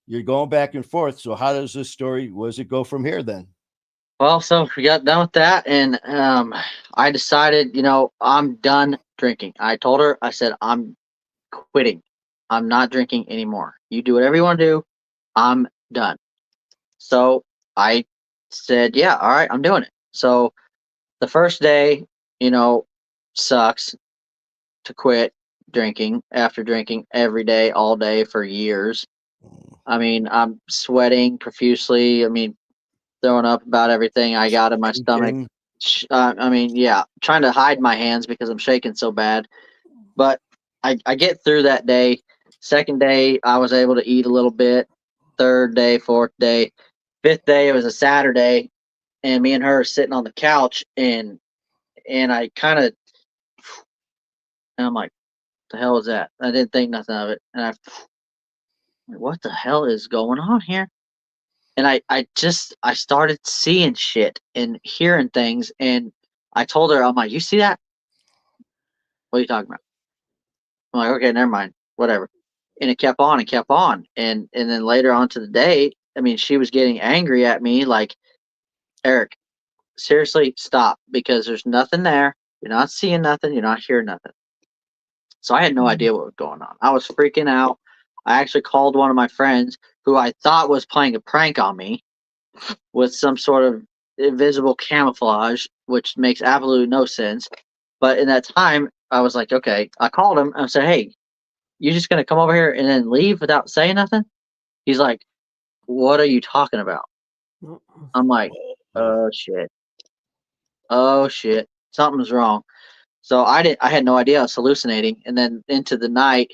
You're going back and forth. So, how does this story, where does it go from here then? Well, so we got done with that, and I decided, I'm done drinking. I told her, I said, I'm quitting. I'm not drinking anymore. You do whatever you want to do. I'm done. So I said, yeah, all right, I'm doing it. So the first day, you know, sucks to quit drinking after drinking every day, all day for years. I mean, I'm sweating profusely. I mean, throwing up about everything I got in my stomach. Shaking. I mean, yeah, trying to hide my hands because I'm shaking so bad. But I get through that day. Second day, I was able to eat a little bit. Third day, fourth day, fifth day, it was a Saturday, and me and her are sitting on the couch, and I kind of, and I'm like, the hell is that? I didn't think nothing of it, and what the hell is going on here? And I started seeing shit and hearing things, and I told her, I'm like, you see that? What are you talking about? I'm like, okay, never mind, whatever. And it kept on and kept on, and then later on to the day, I mean, she was getting angry at me, like, Eric, seriously, stop, because there's nothing there. You're not seeing nothing. You're not hearing nothing. So I had no idea what was going on. I was freaking out. I actually called one of my friends who I thought was playing a prank on me with some sort of invisible camouflage, which makes absolutely no sense. But in that time, I was like, okay, I called him and I said, hey, you just gonna come over here and then leave without saying nothing? He's like, what are you talking about? I'm like, oh shit. Oh shit. Something's wrong. So I had no idea I was hallucinating. And then into the night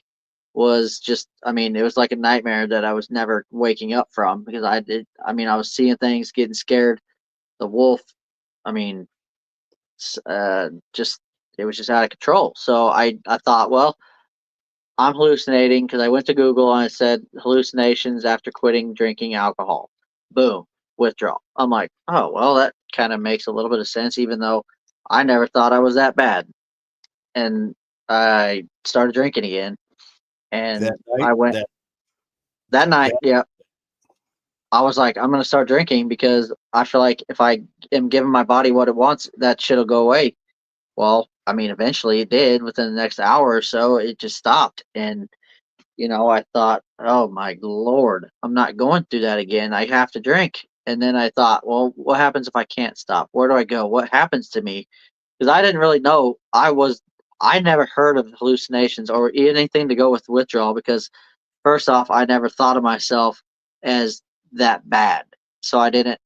was just, I mean, it was like a nightmare that I was never waking up from because I was seeing things, getting scared. The wolf, I mean, just it was just out of control. So I thought, well, I'm hallucinating because I went to Google and I said hallucinations after quitting drinking alcohol. Boom, withdrawal. I'm like, oh, well, that kind of makes a little bit of sense, even though I never thought I was that bad. And I started drinking again. And That night, I went that night. Yeah. I was like, I'm going to start drinking because I feel like if I am giving my body what it wants, that shit'll go away. Well, I mean, eventually it did. Within the next hour or so, it just stopped. And I thought, oh my Lord, I'm not going through that again. I have to drink. And then I thought, well, what happens if I can't stop? Where do I go? What happens to me? Because I didn't really know. I never heard of hallucinations or anything to go with withdrawal because, first off, I never thought of myself as that bad. So I didn't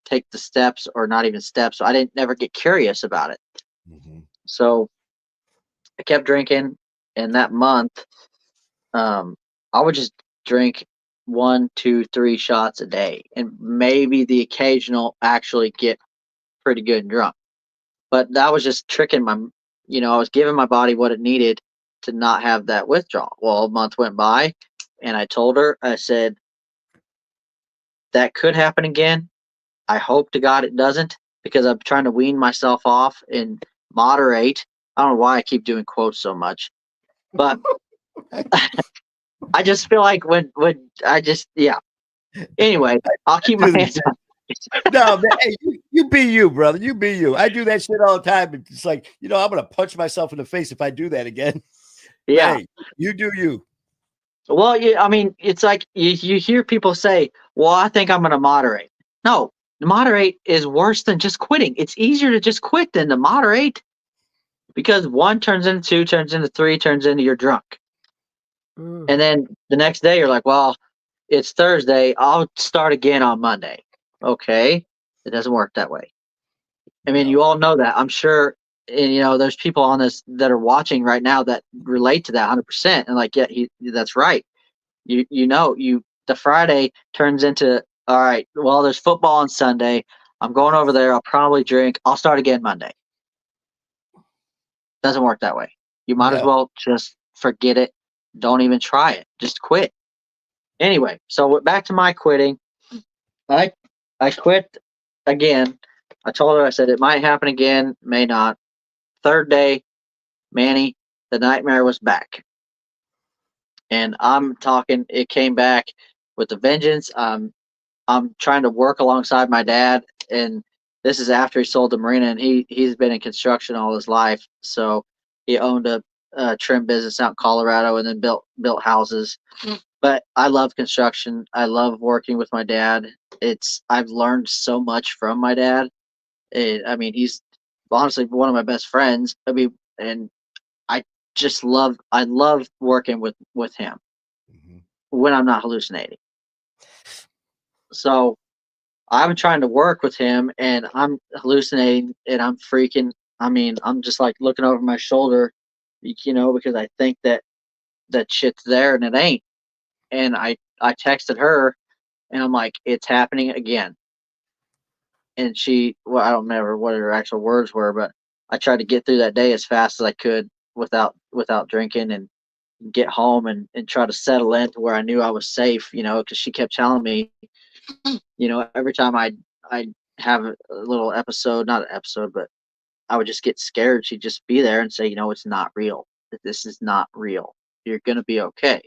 take the steps, or not even steps. So I didn't never get curious about it. Mm-hmm. So I kept drinking. And that month, I would just drink 1, 2, 3 shots a day, and maybe the occasional actually get pretty good and drunk. But that was just tricking I was giving my body what it needed to not have that withdrawal. Well, a month went by, and I told her, I said, that could happen again. I hope to God it doesn't, because I'm trying to wean myself off and moderate. I don't know why I keep doing quotes so much, but I just feel like when I just, yeah. Anyway, I'll keep my hands on. No, man, hey, you be you, brother. You be you. I do that shit all the time. It's like, I'm going to punch myself in the face if I do that again. Yeah. Hey, you do you. Well, I mean, it's like you hear people say, well, I think I'm going to moderate. No, moderate is worse than just quitting. It's easier to just quit than to moderate, because 1 turns into 2, turns into 3, turns into you're drunk. And then the next day you're like, well, it's Thursday. I'll start again on Monday. Okay. It doesn't work that way. I mean, you all know that, I'm sure. And, there's people on this that are watching right now that relate to that 100%. And like, yeah, that's right. The Friday turns into, all right, well, there's football on Sunday. I'm going over there. I'll probably drink. I'll start again Monday. Doesn't work that way. You might as well just forget it. Don't even try it. Just quit. Anyway, so back to my quitting. I quit again. I told her, I said, it might happen again, may not. Third day, Manny, the nightmare was back. And I'm talking, it came back with a vengeance. I'm trying to work alongside my dad, and this is after he sold the marina, and he's been in construction all his life. So he owned a trim business out in Colorado, and then built houses. But I love construction. I love working with my dad. I've learned so much from my dad. I mean, he's honestly one of my best friends. I mean, and I love working with him when I'm not hallucinating. So I'm trying to work with him, and I'm hallucinating, and I'm freaking. I mean, I'm just like looking over my shoulder, because I think that shit's there and it ain't. And I texted her, and I'm like, it's happening again. And I don't remember what her actual words were, but I tried to get through that day as fast as I could without drinking, and get home and try to settle into where I knew I was safe, because she kept telling me, every time I'd have a little episode, not an episode, but I would just get scared. She'd just be there and say, it's not real. This is not real. You're going to be okay.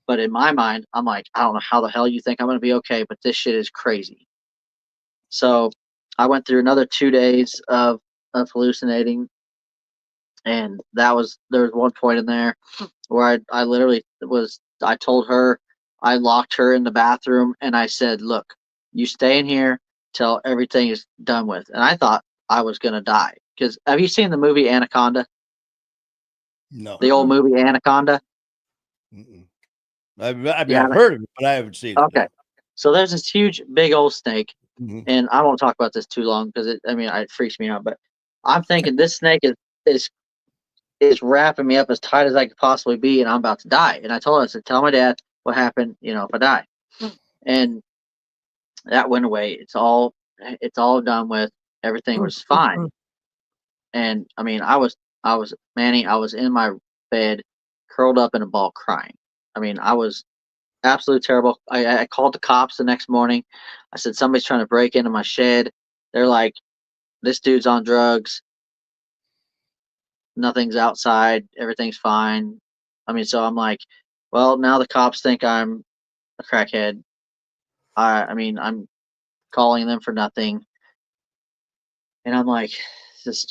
But in my mind, I'm like, I don't know how the hell you think I'm going to be okay, but this shit is crazy. So I went through another 2 days of hallucinating. And there was one point in there where I literally I told her, I locked her in the bathroom, and I said, look, you stay in here till everything is done with. And I thought I was going to die. Because have you seen the movie Anaconda? No. The old movie Anaconda? I've heard of it, but I haven't seen it. Okay. So there's this huge, big old snake. And I won't talk about this too long because it freaks me out. But I'm thinking this snake is wrapping me up as tight as I could possibly be, and I'm about to die. And I told her, I said, tell my dad what happened, if I die. And that went away. It's all done with. everything was fine. And I mean, I was Manny, I was in my bed, curled up in a ball, crying. I mean, I was absolutely terrible. I called the cops the next morning. I said somebody's trying to break into my shed. They're like, this dude's on drugs. Nothing's outside. Everything's fine. I mean, so I'm like, well, now the cops think I'm a crackhead. I mean, I'm calling them for nothing. And I'm like, this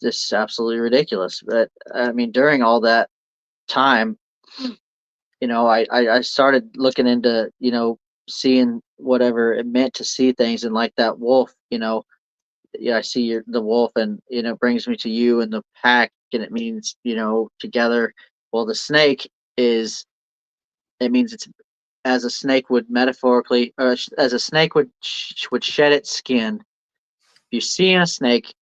is absolutely ridiculous. But I mean, during all that time, I started looking into, seeing whatever it meant to see things, and like that wolf, I see the wolf, and it brings me to you and the pack, and it means together. Well, the snake is, it means it's, as a snake would metaphorically, or as a snake would shed its skin. If you see a snake,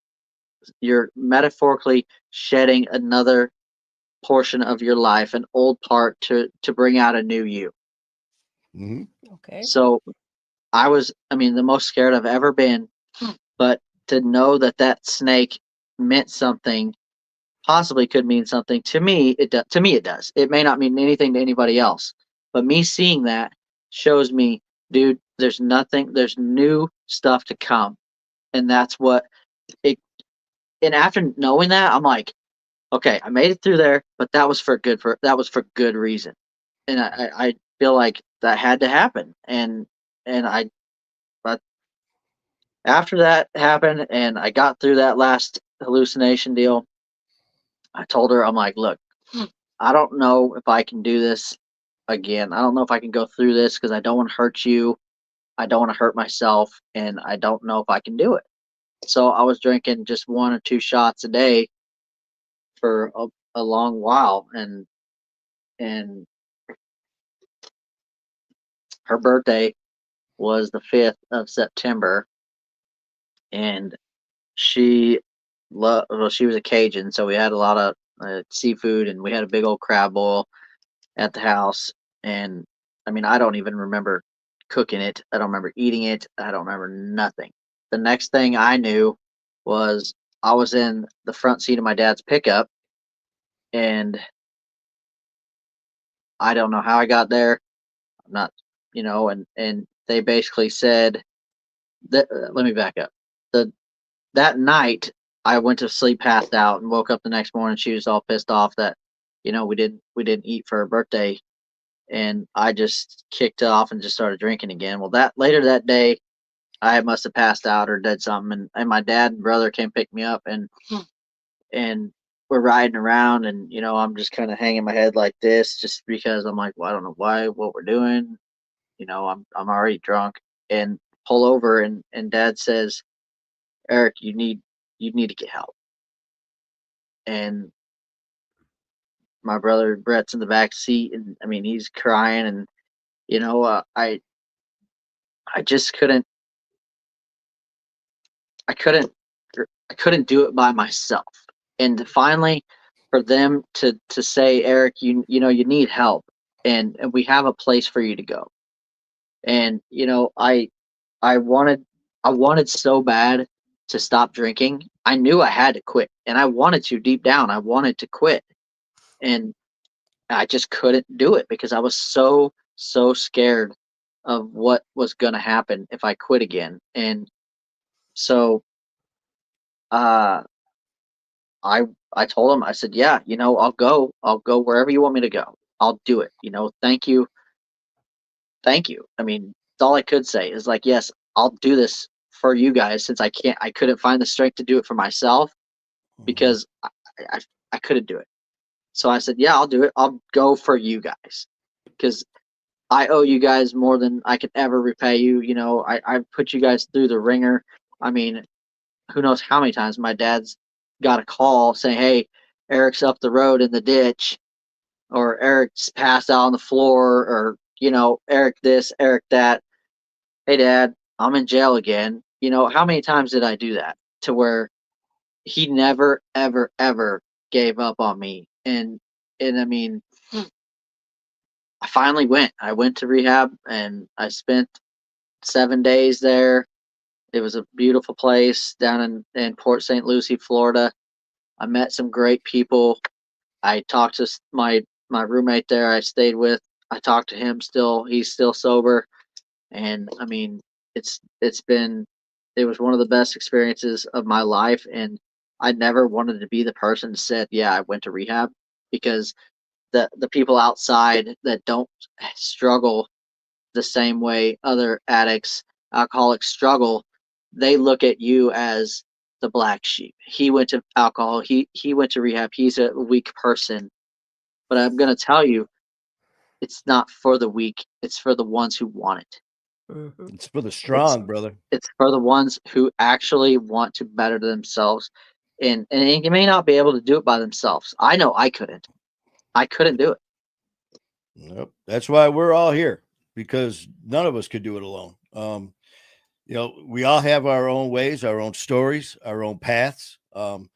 you're metaphorically shedding another portion of your life, an old part, to bring out a new you. Okay. So I mean, the most scared I've ever been, but to know that snake meant something, possibly could mean something to me. To me, it does. It may not mean anything to anybody else, but me seeing that shows me, dude, there's new stuff to come, and that's what it. And after knowing that, I'm like, okay, I made it through there, but that was for good reason, and I feel like that had to happen, and but after that happened, and I got through that last hallucination deal, I told her, I'm like, look, I don't know if I can do this again. I don't know if I can go through this, because I don't want to hurt you. I don't want to hurt myself, and I don't know if I can do it. So I was drinking just 1 or 2 shots a day for a long while, and her birthday was the 5th of September, and she she was a Cajun, so we had a lot of seafood, and we had a big old crab boil at the house. And I mean, I don't even remember cooking it. I don't remember eating it. I don't remember nothing. The next thing I knew was I was in the front seat of my dad's pickup, and I don't know how I got there. I'm not, and they basically said that, let me back up. That night I went to sleep, passed out, and woke up the next morning. She was all pissed off that, we didn't eat for her birthday, and I just kicked off and just started drinking again. Well, that later that day, I must have passed out or did something, and my dad and brother came pick me up, and we're riding around, and I'm just kind of hanging my head like this, just because I'm like, well, I don't know what we're doing. I'm already drunk, and pull over, and Dad says, Eric, you need to get help. And my brother Brett's in the back seat, and I mean, he's crying, and I just I couldn't I couldn't do it by myself. And finally, for them to say, Eric, you need help, and we have a place for you to go. And I wanted so bad to stop drinking. I knew I had to quit, and I wanted to, deep down. I wanted to quit, and I just couldn't do it because I was so scared of what was going to happen if I quit again. And so uh I I told him, I said, yeah, I'll go wherever you want me to go. I'll do it. Thank you. I mean, that's all I could say is like, yes, I'll do this for you guys, since I couldn't find the strength to do it for myself, because I, I couldn't do it. So I said, yeah, I'll do it. I'll go for you guys, because I owe you guys more than I could ever repay you. I put you guys through the ringer. I mean, who knows how many times my dad's got a call saying, hey, Eric's up the road in the ditch, or Eric's passed out on the floor, or, Eric this, Eric that. Hey, Dad, I'm in jail again. How many times did I do that, to where he never, ever, ever gave up on me? And I mean, I finally went. I went to rehab, and I spent 7 days there, It was a beautiful place down in Port St. Lucie, Florida. I met some great people. I talked to my roommate there I stayed with. I talked to him still. He's still sober. And I mean, it was one of the best experiences of my life. And I never wanted to be the person that said, yeah, I went to rehab, because the people outside that don't struggle the same way other addicts, alcoholics struggle, they look at you as the black sheep. He went to alcohol. He went to rehab. He's a weak person. But I'm gonna tell you, it's not for the weak. It's for the ones who want it. It's for the strong, brother. It's for the ones who actually want to better themselves, and you may not be able to do it by themselves. I know I couldn't. I couldn't do it. Yep. That's why we're all here, because none of us could do it alone. You know, we all have our own ways, our own stories, our own paths, you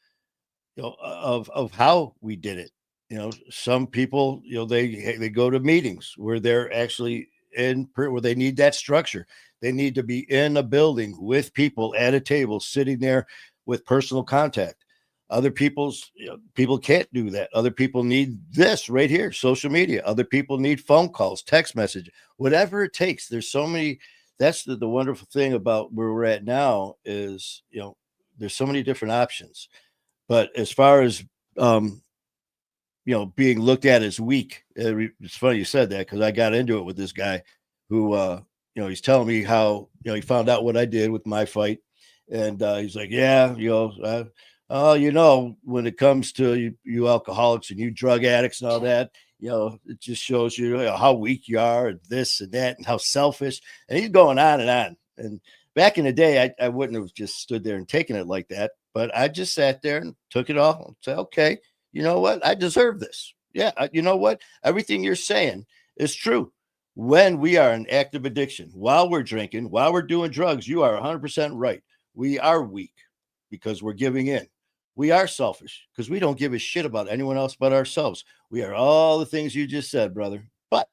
know, of how we did it. You know, some people, you know, they go to meetings where they're actually where they need that structure. They need to be in a building with people at a table, sitting there with personal contact. Other people can't do that. Other people need this right here, social media. Other people need phone calls, text message, whatever it takes. There's so many. That's the wonderful thing about where we're at now is, you know, there's so many different options. But as far as you know, being looked at as weak, it's funny you said that, because I got into it with this guy who you know, he's telling me how, you know, he found out what I did with my fight, and he's like, yeah, you know, you know, when it comes to you alcoholics and you drug addicts and all that, you know, it just shows you, know, how weak you are, and this and that, and how selfish. And he's going on and on. And back in the day, I wouldn't have just stood there and taken it like that, but I just sat there and took it all and said, okay, you know what? I deserve this. Yeah, you know what? Everything you're saying is true. When we are in active addiction, while we're drinking, while we're doing drugs, you are 100% right. We are weak because we're giving in. We are selfish because we don't give a shit about anyone else but ourselves. We are all the things you just said, brother. But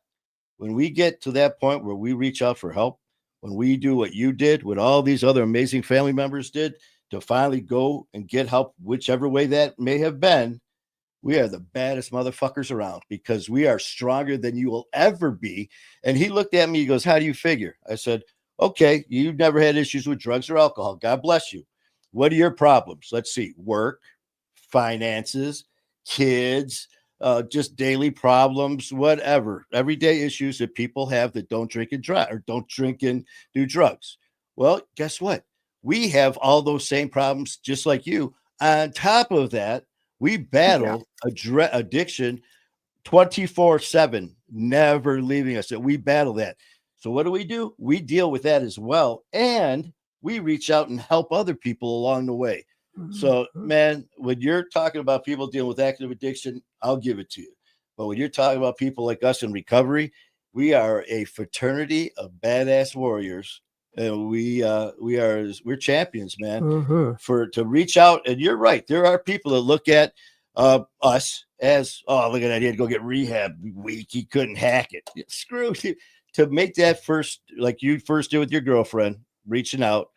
when we get to that point where we reach out for help, when we do what you did, what all these other amazing family members did, to finally go and get help, whichever way that may have been, we are the baddest motherfuckers around, because we are stronger than you will ever be. And he looked at me, he goes, how do you figure? I said, okay, you've never had issues with drugs or alcohol. God bless you. What are your problems? Let's see. Work, finances, kids, just daily problems, whatever. Everyday issues that people have that don't drink and drive, or don't drink and do drugs. Well, guess what? We have all those same problems just like you. On top of that, we battle addiction 24/7, never leaving us. We battle that. So what do? We deal with that as well. And we reach out and help other people along the way. So, man, when you're talking about people dealing with active addiction, I'll give it to you. But when you're talking about people like us in recovery, we are a fraternity of badass warriors. And we're champions, man. To reach out. And you're right. There are people that look at us as, oh, look at that, he had to go get rehab week, he couldn't hack it. Screw you. To make that first, like you first did with your girlfriend, reaching out,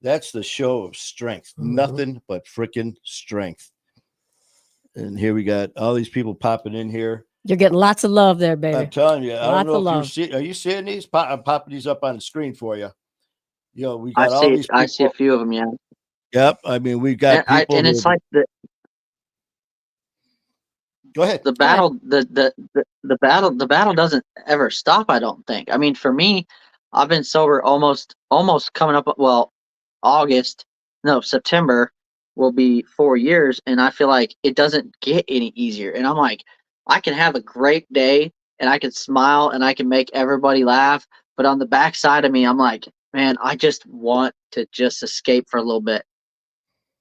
that's the show of strength. Nothing but freaking strength. And here we got all these people popping in here. You're getting lots of love there, baby. I'm telling you, I don't know if are you seeing these? I'm popping these up on the screen for you. You know, we got all these people. I see a few of them, yeah. Yep. I mean, we've got people. And it's like go ahead. The battle, the battle doesn't ever stop, I don't think. I mean, for me, I've been sober almost coming up, well, September will be 4 years, and I feel like it doesn't get any easier. And I'm like, I can have a great day and I can smile and I can make everybody laugh, but on the backside of me, I'm like, man, I just want to just escape for a little bit.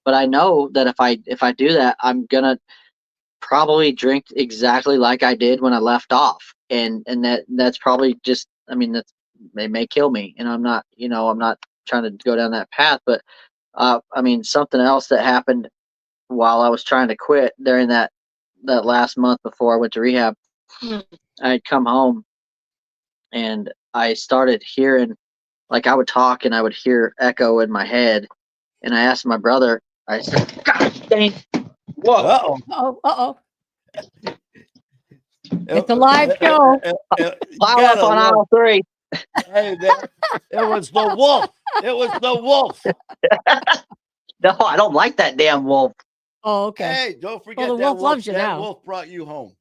But I know that if I do that, I'm gonna probably drink exactly like I did when I left off, and that's probably just, I mean, they may kill me, and I'm not trying to go down that path, but I mean, something else that happened while I was trying to quit during that last month before I went to rehab, I'd come home and I started hearing like I would talk and I would hear echo in my head. And I asked my brother, I said, God dang. Whoa. Uh-oh. It's a live show. Pile up on aisle 3. Hey, it was the wolf. It was the wolf. No, I don't like that damn wolf. Oh, okay. Hey, don't forget the wolf loves you that now. wolf brought you home.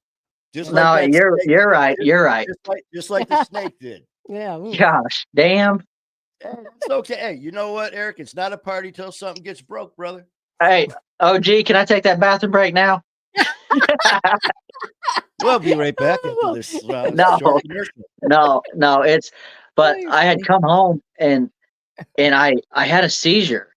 Just No, like that you're right. You're right. Just like the snake did. Yeah. Gosh, damn. It's okay. Hey, you know what, Eric? It's not a party till something gets broke, brother. Hey, OG, can I take that bathroom break now? We'll be right back after this short commercial. No, it's, but I had come home and I had a seizure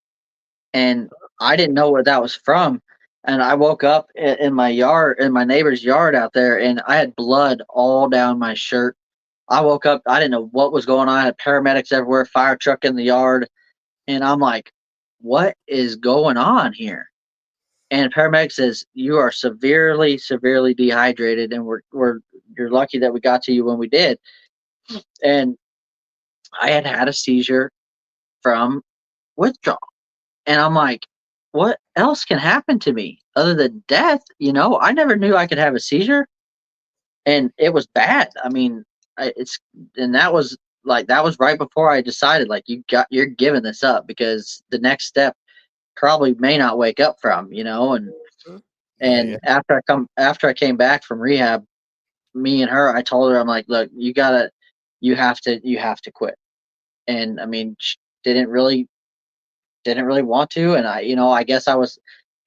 and I didn't know where that was from. And I woke up in my yard, in my neighbor's yard out there, and I had blood all down my shirt. I woke up, I didn't know what was going on. I had paramedics everywhere, fire truck in the yard. And I'm like, what is going on here? And paramedic says, you are severely, severely dehydrated. And you're lucky that we got to you when we did. And I had a seizure from withdrawal. And I'm like, what else can happen to me other than death? You know, I never knew I could have a seizure. And it was bad. I mean, that was right before I decided, like, you're giving this up because the next step probably may not wake up from, you know. And after I came back from rehab, me and her, I told her, I'm like, look, you have to quit. And I mean, she didn't really want to. And I guess I was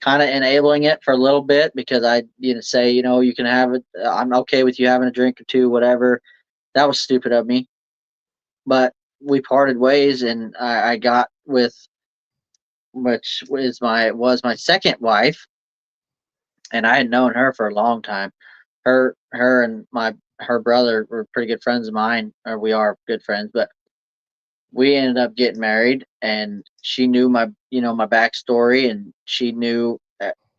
kind of enabling it for a little bit because I, say, you can have it. I'm okay with you having a drink or two, whatever. That was stupid of me. But we parted ways, and I got with, which was my second wife, and I had known her for a long time. Her and her brother were pretty good friends of mine, or we are good friends, but we ended up getting married, and she knew my backstory, and she knew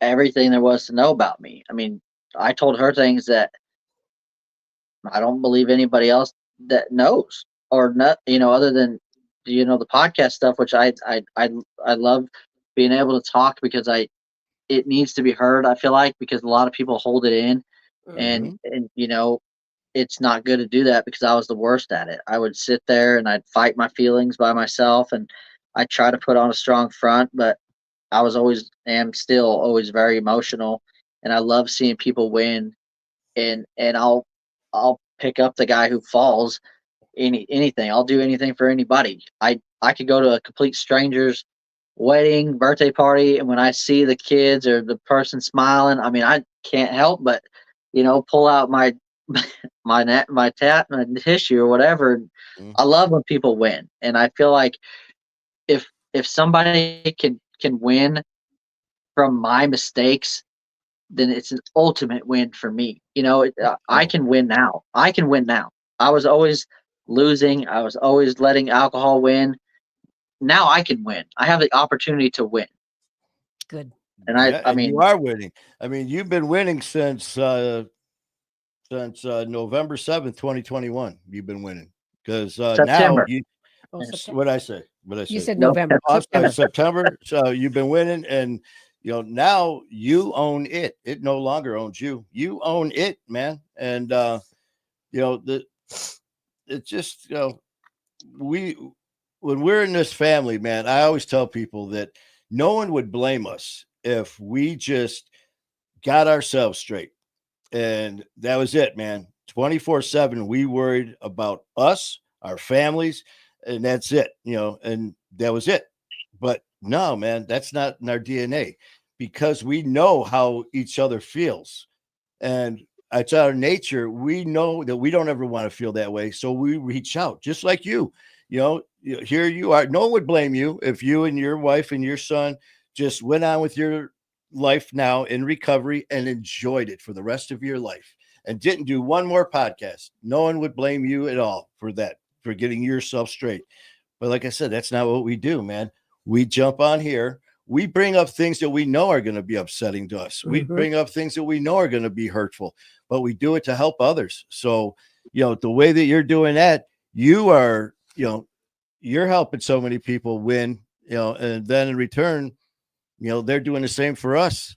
everything there was to know about me. I mean, I told her things that I don't believe anybody else that knows, or not, other than the podcast stuff, which I love being able to talk because it needs to be heard. I feel like because a lot of people hold it in, and it's not good to do that because I was the worst at it. I would sit there and I'd fight my feelings by myself, and I try to put on a strong front, but I was am still always very emotional, and I love seeing people win, and I'll pick up the guy who falls. Anything. I'll do anything for anybody. I could go to a complete stranger's wedding, birthday party, and when I see the kids or the person smiling, I mean, I can't help but pull out my tissue or whatever. Mm-hmm. I love when people win, and I feel like if somebody can win from my mistakes, then it's an ultimate win for me. I can win now. I was always losing. I was always letting alcohol win. Now I can win. I have the opportunity to win. Good. And I mean, you are winning. I mean, you've been winning since November 7th, 2021. You've been winning because now what I say? You said November. September. So you've been winning, and now you own it. It no longer owns you. You own it, man. And it's just when we're in this family, man, I always tell people that no one would blame us if we just got ourselves straight. And that was it, man. 24/7, we worried about us, our families, and that's it, and that was it. But no, man, that's not in our DNA because we know how each other feels. And it's our nature. We know that we don't ever want to feel that way. So we reach out just like you, here you are. No one would blame you if you and your wife and your son just went on with your life now in recovery and enjoyed it for the rest of your life and didn't do one more podcast. No one would blame you at all for that, for getting yourself straight. But like I said, that's not what we do, man. We jump on here. We bring up things that we know are going to be upsetting to us. We bring up things that we know are going to be hurtful, but we do it to help others. So, the way that you're doing that, you are, you're helping so many people win, and then in return, they're doing the same for us.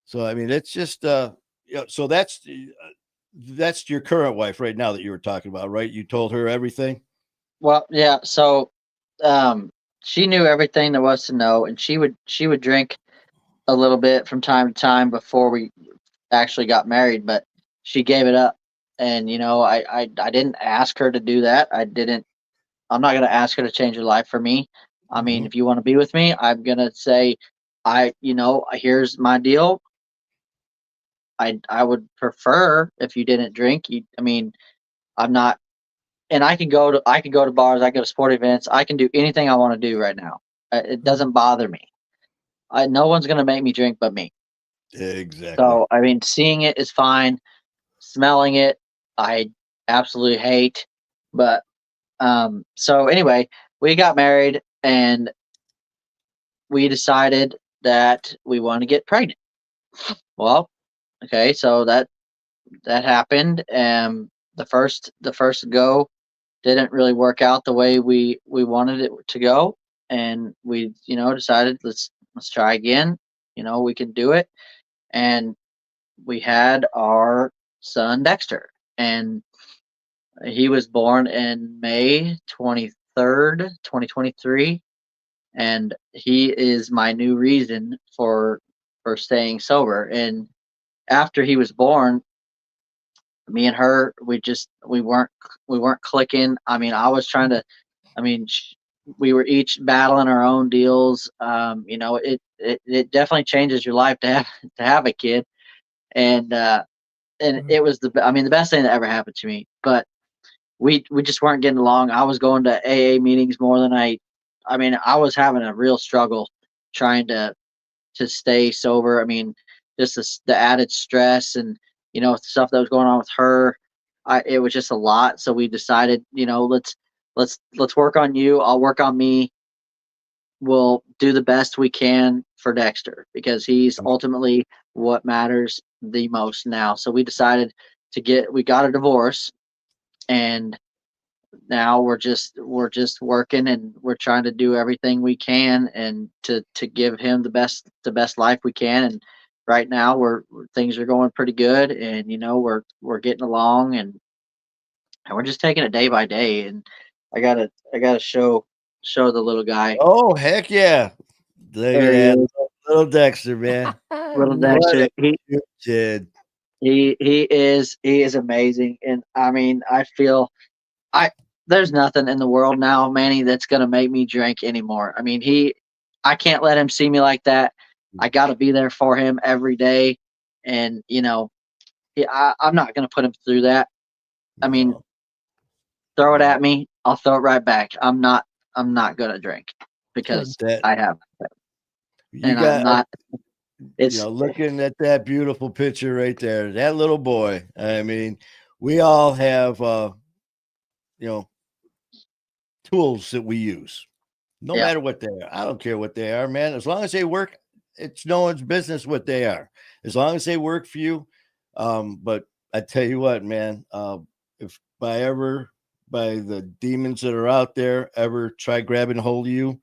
So, I mean, it's just, so that's your current wife right now that you were talking about, right? You told her everything. Well, yeah. So, she knew everything there was to know, and she would drink a little bit from time to time before we actually got married, but she gave it up. And I didn't ask her to do that. I'm not gonna ask her to change her life for me. I mean, Mm-hmm. if you want to be with me, I'm gonna say, here's my deal. I would prefer if you didn't drink. I mean, I'm not, and I can go to bars, I go to sport events, I can do anything I want to do right now. It doesn't bother me. No one's gonna make me drink but me. Exactly. So I mean, seeing it is fine. Smelling it, I absolutely hate. But so anyway, we got married and we decided that we want to get pregnant. Well, okay, so that happened. The first go didn't really work out the way we wanted it to go, and we decided let's try again. We can do it, and we had our son Dexter, and he was born in May 23rd, 2023, and he is my new reason for staying sober. And after he was born, me and her, we weren't clicking. I mean, I was trying to. I mean, we were each battling our own deals. It definitely changes your life to have to have a kid, and it was the best thing that ever happened to me. But we just weren't getting along. I was going to AA meetings more than I was having a real struggle trying to stay sober. I mean, just the added stress and stuff that was going on with her. It was just a lot. So we decided, let's work on you. I'll work on me. We'll do the best we can for Dexter because he's ultimately what matters the most now. So we decided we got a divorce, and now we're just working, and we're trying to do everything we can and to give him the best life we can. And right now things are going pretty good, and we're getting along, and we're just taking it day by day. And I gotta show the little guy. Oh, heck yeah. Look at There he that is, little Dexter, man. little Nice. What a Dexter. he cute kid. he he is amazing. And I mean, I feel I there's nothing in the world now, Manny, that's gonna make me drink anymore. I mean, I can't let him see me like that. I got to be there for him every day, and I'm not gonna put him through that. I mean, No, throw it no. at me, I'll throw it right back. I'm not gonna drink Good. because That I have, you and I'm got not. It's looking at that beautiful picture right there, that little boy. I mean, we all have you know, tools that we use. No yeah, matter what they are. I don't care what they are, man. As long as they work, it's no one's business what they are. As long as they work for you. But I tell you what, man, if by the demons that are out there ever try grabbing hold of you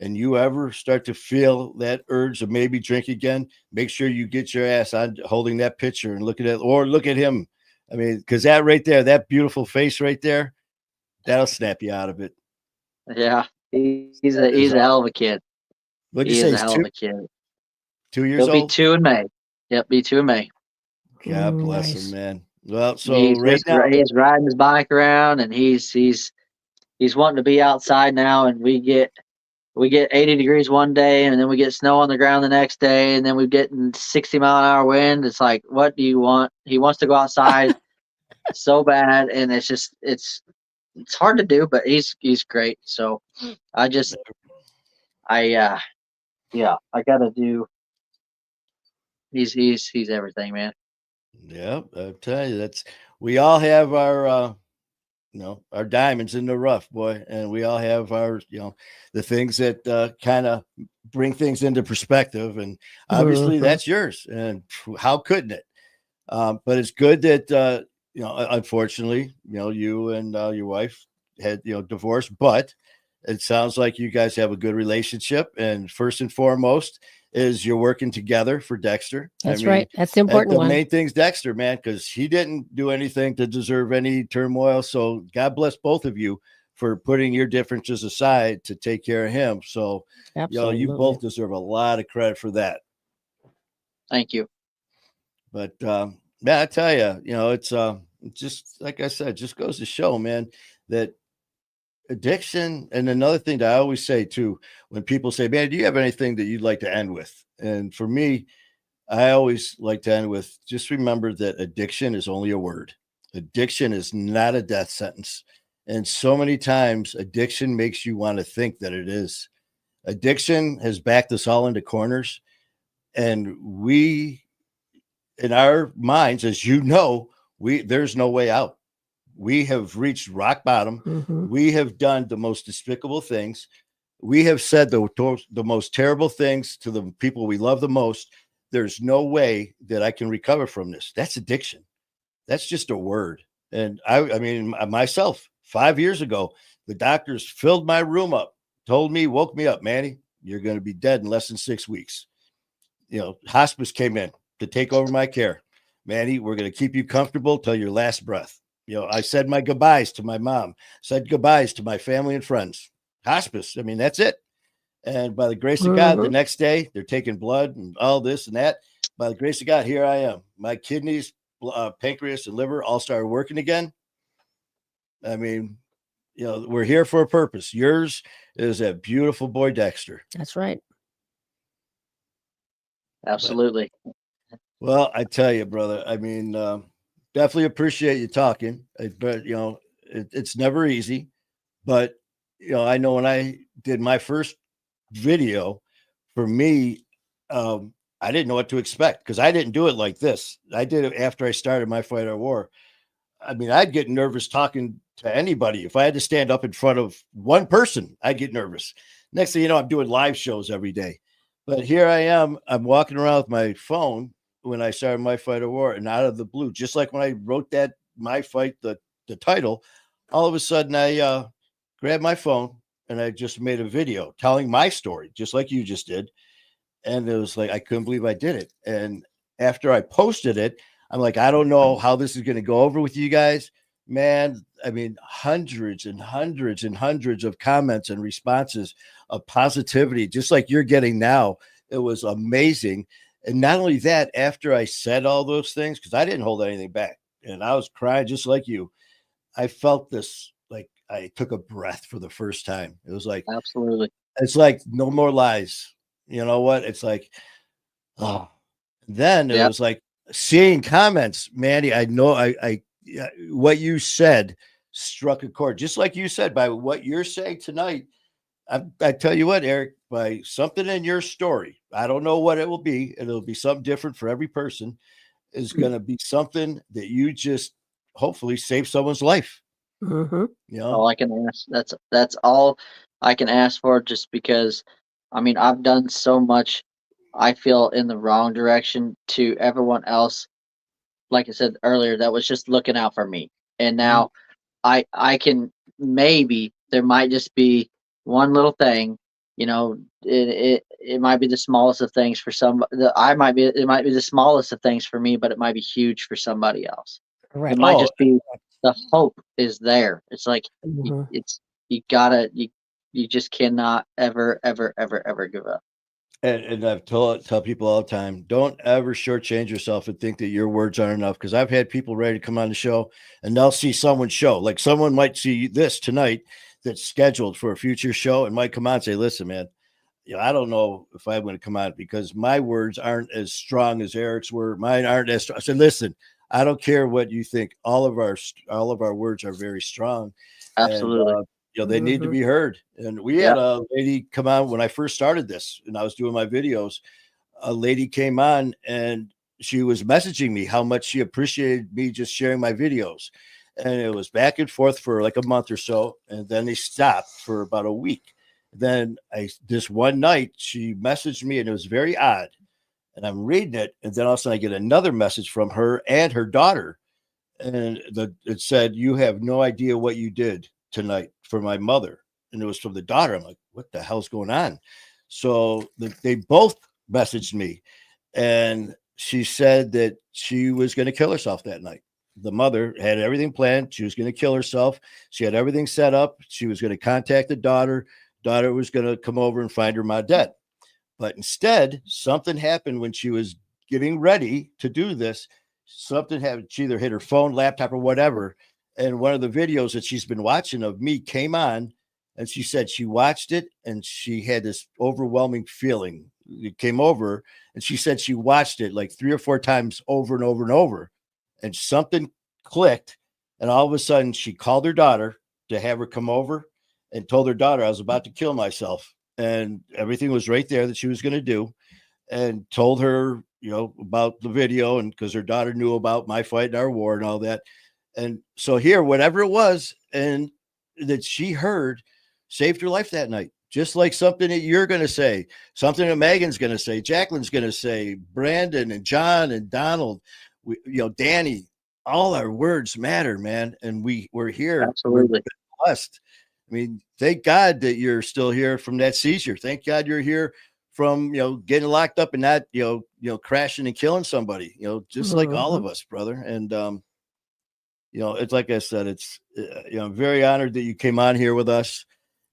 and you ever start to feel that urge to maybe drink again, make sure you get your ass on holding that picture and look at it or look at him. I mean, because that right there, that beautiful face right there, that'll snap you out of it. yeah. He's That a is he's a all. hell of a kid. What'd you He is say? a He's hell of a kid. 2 years He'll be old? 2 in May. Yep, be 2 in May. God bless him, Nice. man. Well, so He's right just now, he's riding his bike around, and he's wanting to be outside now. And we get 80 degrees one day, and then we get snow on the ground the next day, and then we get 60-mile-an-hour wind. It's like, what do you want? He wants to go outside so bad, and it's hard to do, but he's great. So I just I yeah, I gotta do. He's everything, man. yep, I tell you, that's we all have our our diamonds in the rough, boy, and we all have our the things that kind of bring things into perspective, and obviously Mhm. that's yours, and how couldn't it? But it's good that unfortunately, you and your wife had, divorced, but it sounds like you guys have a good relationship. And first and foremost is you're working together for Dexter. That's right. That's the important one. The main thing's Dexter, man, because he didn't do anything to deserve any turmoil. So God bless both of you for putting your differences aside to take care of him. So, you both deserve a lot of credit for that. Thank you. But, man, I tell you, it's just like I said, just goes to show, man, that addiction. And another thing that I always say too, when people say, man, do you have anything that you'd like to end with? And for me, I always like to end with, just remember that addiction is only a word. Addiction is not a death sentence. And so many times addiction makes you want to think that it is. Addiction has backed us all into corners. And we, in our minds, as you know, there's no way out. We have reached rock bottom. Mm-hmm. We have done the most despicable things. We have said the most terrible things to the people we love the most. There's no way that I can recover from this. That's addiction. That's just a word. And I mean, myself, 5 years ago, the doctors filled my room up, woke me up, Manny, you're going to be dead in less than 6 weeks. Hospice came in to take over my care. Manny, we're going to keep you comfortable till your last breath. I said my goodbyes to my mom, said goodbyes to my family and friends. Hospice, I mean, that's it. And by the grace of God, the next day, they're taking blood and all this and that. By the grace of God, here I am. My kidneys, pancreas, and liver all started working again. I mean, we're here for a purpose. Yours is a beautiful boy, Dexter. That's right. Absolutely. Well, I tell you, brother, I mean, definitely appreciate you talking, but it's never easy. But I know when I did my first video, for me, I didn't know what to expect because I didn't do it like this. I did it after I started My Fight or War. I mean, I'd get nervous talking to anybody. If I had to stand up in front of one person, I'd get nervous. Next thing you know, I'm doing live shows every day. But here I am. I'm walking around with my phone when I started My Fight or War, and out of the blue, just like when I wrote that My Fight, the title, all of a sudden I grabbed my phone and I just made a video telling my story, just like you just did. And it was like, I couldn't believe I did it. And after I posted it, I'm like, I don't know how this is going to go over with you guys, man. I mean, hundreds and hundreds and hundreds of comments and responses of positivity, just like you're getting now. It was amazing. And not only that, after I said all those things, because I didn't hold anything back and I was crying just like you, I felt this, like I took a breath for the first time. It was like, absolutely. It's like no more lies. You know what? It's like, oh, then it was like seeing comments, Manny. I know what you said struck a chord, just like you said, by what you're saying tonight. I tell you what, Eric, by something in your story, I don't know what it will be. It'll be something different for every person. Is going to be something that you just hopefully save someone's life. All I can ask. That's all I can ask for, just because, I mean, I've done so much, I feel, in the wrong direction to everyone else. Like I said earlier, that was just looking out for me. And now I can, maybe there might just be one little thing, it might be the smallest of things for some. It might be the smallest of things for me, but it might be huge for somebody else. Right. It might just be the hope is there. It's like you just cannot ever give up. And I've tell people all the time, don't ever shortchange yourself and think that your words aren't enough. Because I've had people ready to come on the show and they'll see someone's show. Like someone might see this tonight that's scheduled for a future show and might come on and say, listen, man, I don't know if I'm going to come out because my words aren't as strong as Eric's were. Mine aren't as strong. I said, listen, I don't care what you think. All of our words are very strong. Absolutely. And, they need to be heard. And we had a lady come on when I first started this and I was doing my videos. A lady came on and she was messaging me how much she appreciated me just sharing my videos. And it was back and forth for like a month or so. And then they stopped for about a week. Then this one night she messaged me and it was very odd. And I'm reading it. And then all of a sudden I get another message from her and her daughter. And it said, you have no idea what you did tonight for my mother. And it was from the daughter. I'm like, what the hell's going on? So they both messaged me, and she said that she was going to kill herself that night. The mother had everything planned. She was going to kill herself. She had everything set up. She was going to contact the daughter. Daughter was going to come over and find her mom dead. But instead, something happened when she was getting ready to do this. Something happened. She either hit her phone, laptop, or whatever. And one of the videos that she's been watching of me came on, and she said she watched it and she had this overwhelming feeling. It came over, and she said she watched it like 3 or 4 times over and over and over. And something clicked. And all of a sudden, she called her daughter to have her come over and told her daughter I was about to kill myself. And everything was right there that she was going to do, and told her, about the video, and because her daughter knew about my fight and our war and all that. And so here, whatever it was, and that she heard saved her life that night. Just like something that you're going to say, something that Megan's going to say, Jacqueline's going to say, Brandon and John and Donald, Danny, all our words matter, man. And we're here. Absolutely. We're blessed. I mean, thank God that you're still here from that seizure. Thank God you're here from, getting locked up and not, crashing and killing somebody, just like all of us, brother. And, it's like I said, it's, I'm very honored that you came on here with us.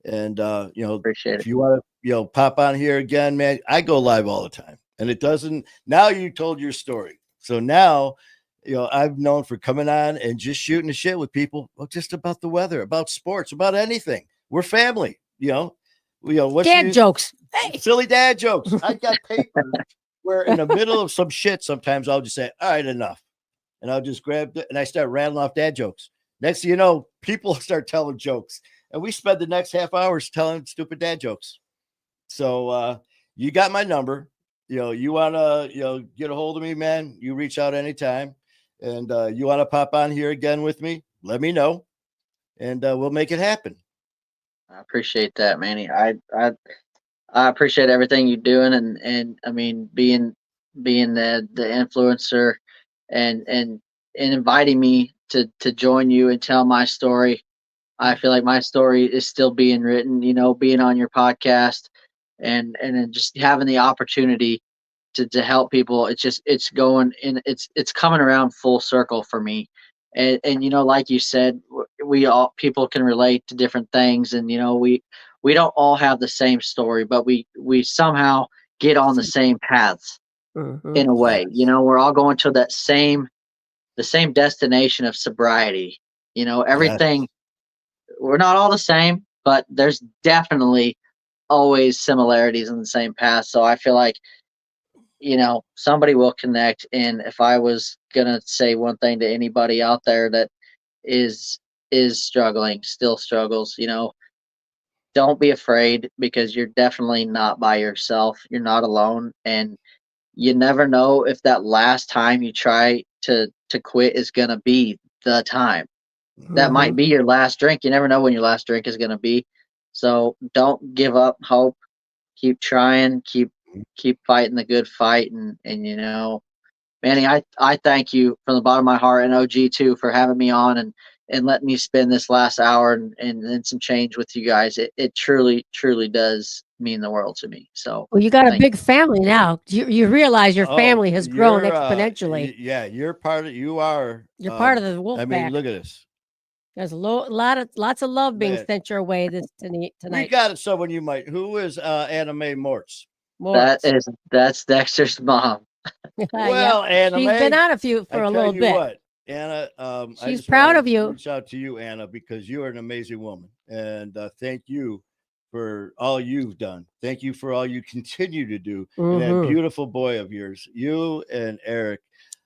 And, appreciate if you want to, pop on here again, man, I go live all the time, and it doesn't, now you told your story. So now, I've known for coming on and just shooting the shit with people, just about the weather, about sports, about anything. We're family, what's dad jokes, silly dad jokes. I got papers where in the middle of some shit, sometimes I'll just say, all right, enough. And I'll just grab it and I start rattling off dad jokes. Next thing you know, people start telling jokes, and we spend the next half hours telling stupid dad jokes. So you got my number. You want to, get a hold of me, man, you reach out anytime. And you want to pop on here again with me, let me know, and we'll make it happen. I appreciate that, Manny. I appreciate everything you're doing, and I mean being the influencer, and inviting me to join you and tell my story. I feel like my story is still being written. Being on your podcast, and then just having the opportunity to help people. It's going in. It's coming around full circle for me. And like you said, we all, people can relate to different things, and we don't all have the same story, but we somehow get on the same paths in a way. We're all going to the same destination of sobriety. Everything. Yes. We're not all the same, but there's definitely always similarities in the same path. So I feel like somebody will connect. And if I was gonna say one thing to anybody out there that is struggling, still struggles, don't be afraid, because you're definitely not by yourself. You're not alone, and you never know if that last time you try to quit is gonna be the time. That might be your last drink. You never know when your last drink is gonna be. So don't give up hope. Keep trying, keep fighting the good fight. And Manny, I thank you from the bottom of my heart, and OG too, for having me on and letting me spend this last hour and some change with you guys. It truly does mean the world to me. So well, you got a big family now. You realize your family has grown you're, exponentially. You're part of, you are. You're part of the wolf I mean, pack. look at this. There's lots of love being sent your way tonight. We got someone you might. Who is Anime Moritz? That's Dexter's mom. Well, Anna, she's been on a few for a little bit. What, Anna, she's proud of you. Reach out to you, Anna, because you are an amazing woman, and thank you for all you've done. Thank you for all you continue to do. And that beautiful boy of yours, you and Eric.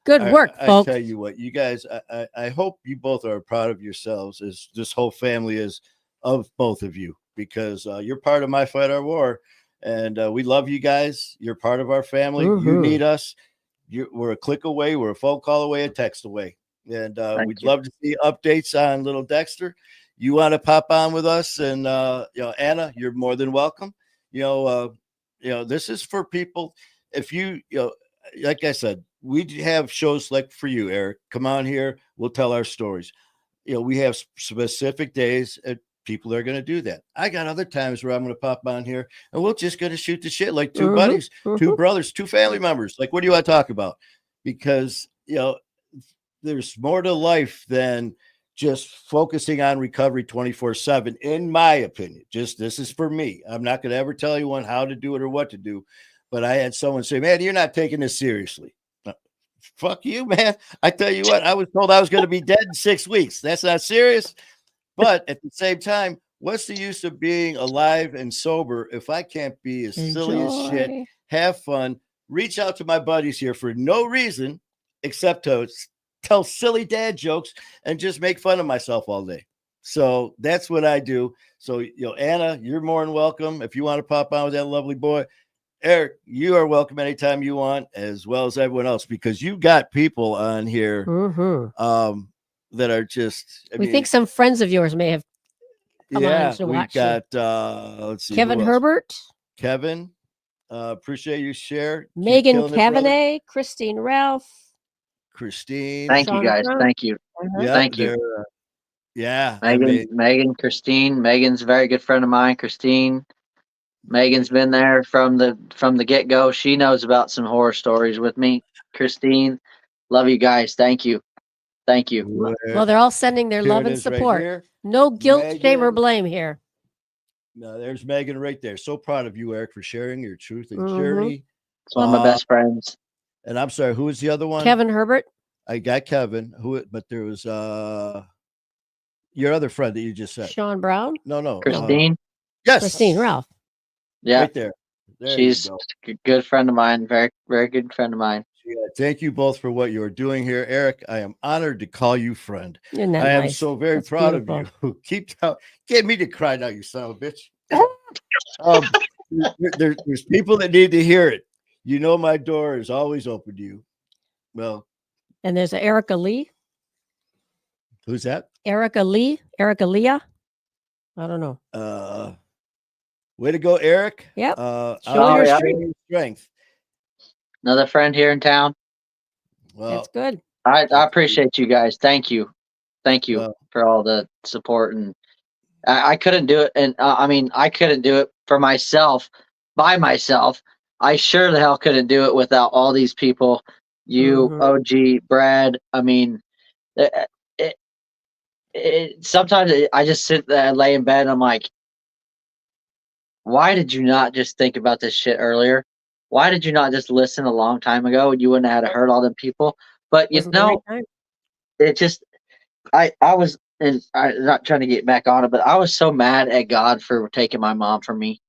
Good work, folks. I tell you what, you guys. I hope you both are proud of yourselves, as this whole family is of both of you, because you're part of my fight, our war. And we love you guys. You're part of our family. You need us. We're a click away. We're a phone call away, a text away. And we'd love to see updates on little Dexter. You want to pop on with us? And, Anna, you're more than welcome. This is for people. If you, like I said, we have shows like for you, Eric. Come on here. We'll tell our stories. we have specific days and people are going to do that. I got other times where I'm going to pop on here and we're just going to shoot the shit like two buddies, two brothers, two family members. Like, what do you want to talk about? Because, there's more to life than just focusing on recovery 24/7, in my opinion. Just this is for me. I'm not going to ever tell anyone how to do it or what to do. But I had someone say, man, you're not taking this seriously. Fuck you, man. I tell you what, I was told I was going to be dead in 6 weeks. That's not serious. But at the same time, what's the use of being alive and sober if I can't be as silly as shit, have fun, reach out to my buddies here for no reason except to tell silly dad jokes and just make fun of myself all day. So that's what I do. So, Anna, you're more than welcome. If you want to pop on with that lovely boy, Eric, you are welcome anytime you want, as well as everyone else, because you got people on here that are just. We think some friends of yours may have come on to watch. We got let's see, Kevin Herbert. Kevin, appreciate you share. Megan Kavanagh, Christine Ralph. Christine. Thank you guys. Thank you. Thank you. Megan, Christine. Megan's a very good friend of mine. Christine. Megan's been there from the get-go. She knows about some horror stories with me. Christine, love you guys. Thank you. Well, they're all sending their love and support. Right, no guilt, Megan, shame, or blame here. No, there's Megan right there. So proud of you, Eric, for sharing your truth and journey. It's one of my best friends. And I'm sorry, who was the other one? Kevin Herbert. I got Kevin. But there was your other friend that you just said. Sean Brown? No. Christine? Yes. Christine Ralph. Yeah. Right there. She's a good friend of mine. Very, very good friend of mine. Yeah, thank you both for what you're doing here. Eric, I am honored to call you friend. I am so very proud of you. Keep get me to cry now, you son of a bitch. There's people that need to hear it. My door is always open to you. Well, and there's Erica Lee. Who's that? Erica Leah. I don't know. Way to go, Eric. Yep. Show your strength. Another friend here in town. Well, that's good. I appreciate you guys. Thank you for all the support. And I couldn't do it. And I couldn't do it for myself, by myself. I sure the hell couldn't do it without all these people. You, OG, Brad. Sometimes I just sit there, lay in bed, and I'm like, why did you not just think about this shit earlier? Why did you not just listen a long time ago? You wouldn't have had to hurt all them people. But it just, I was, and I'm not trying to get back on it, but I was so mad at God for taking my mom from me.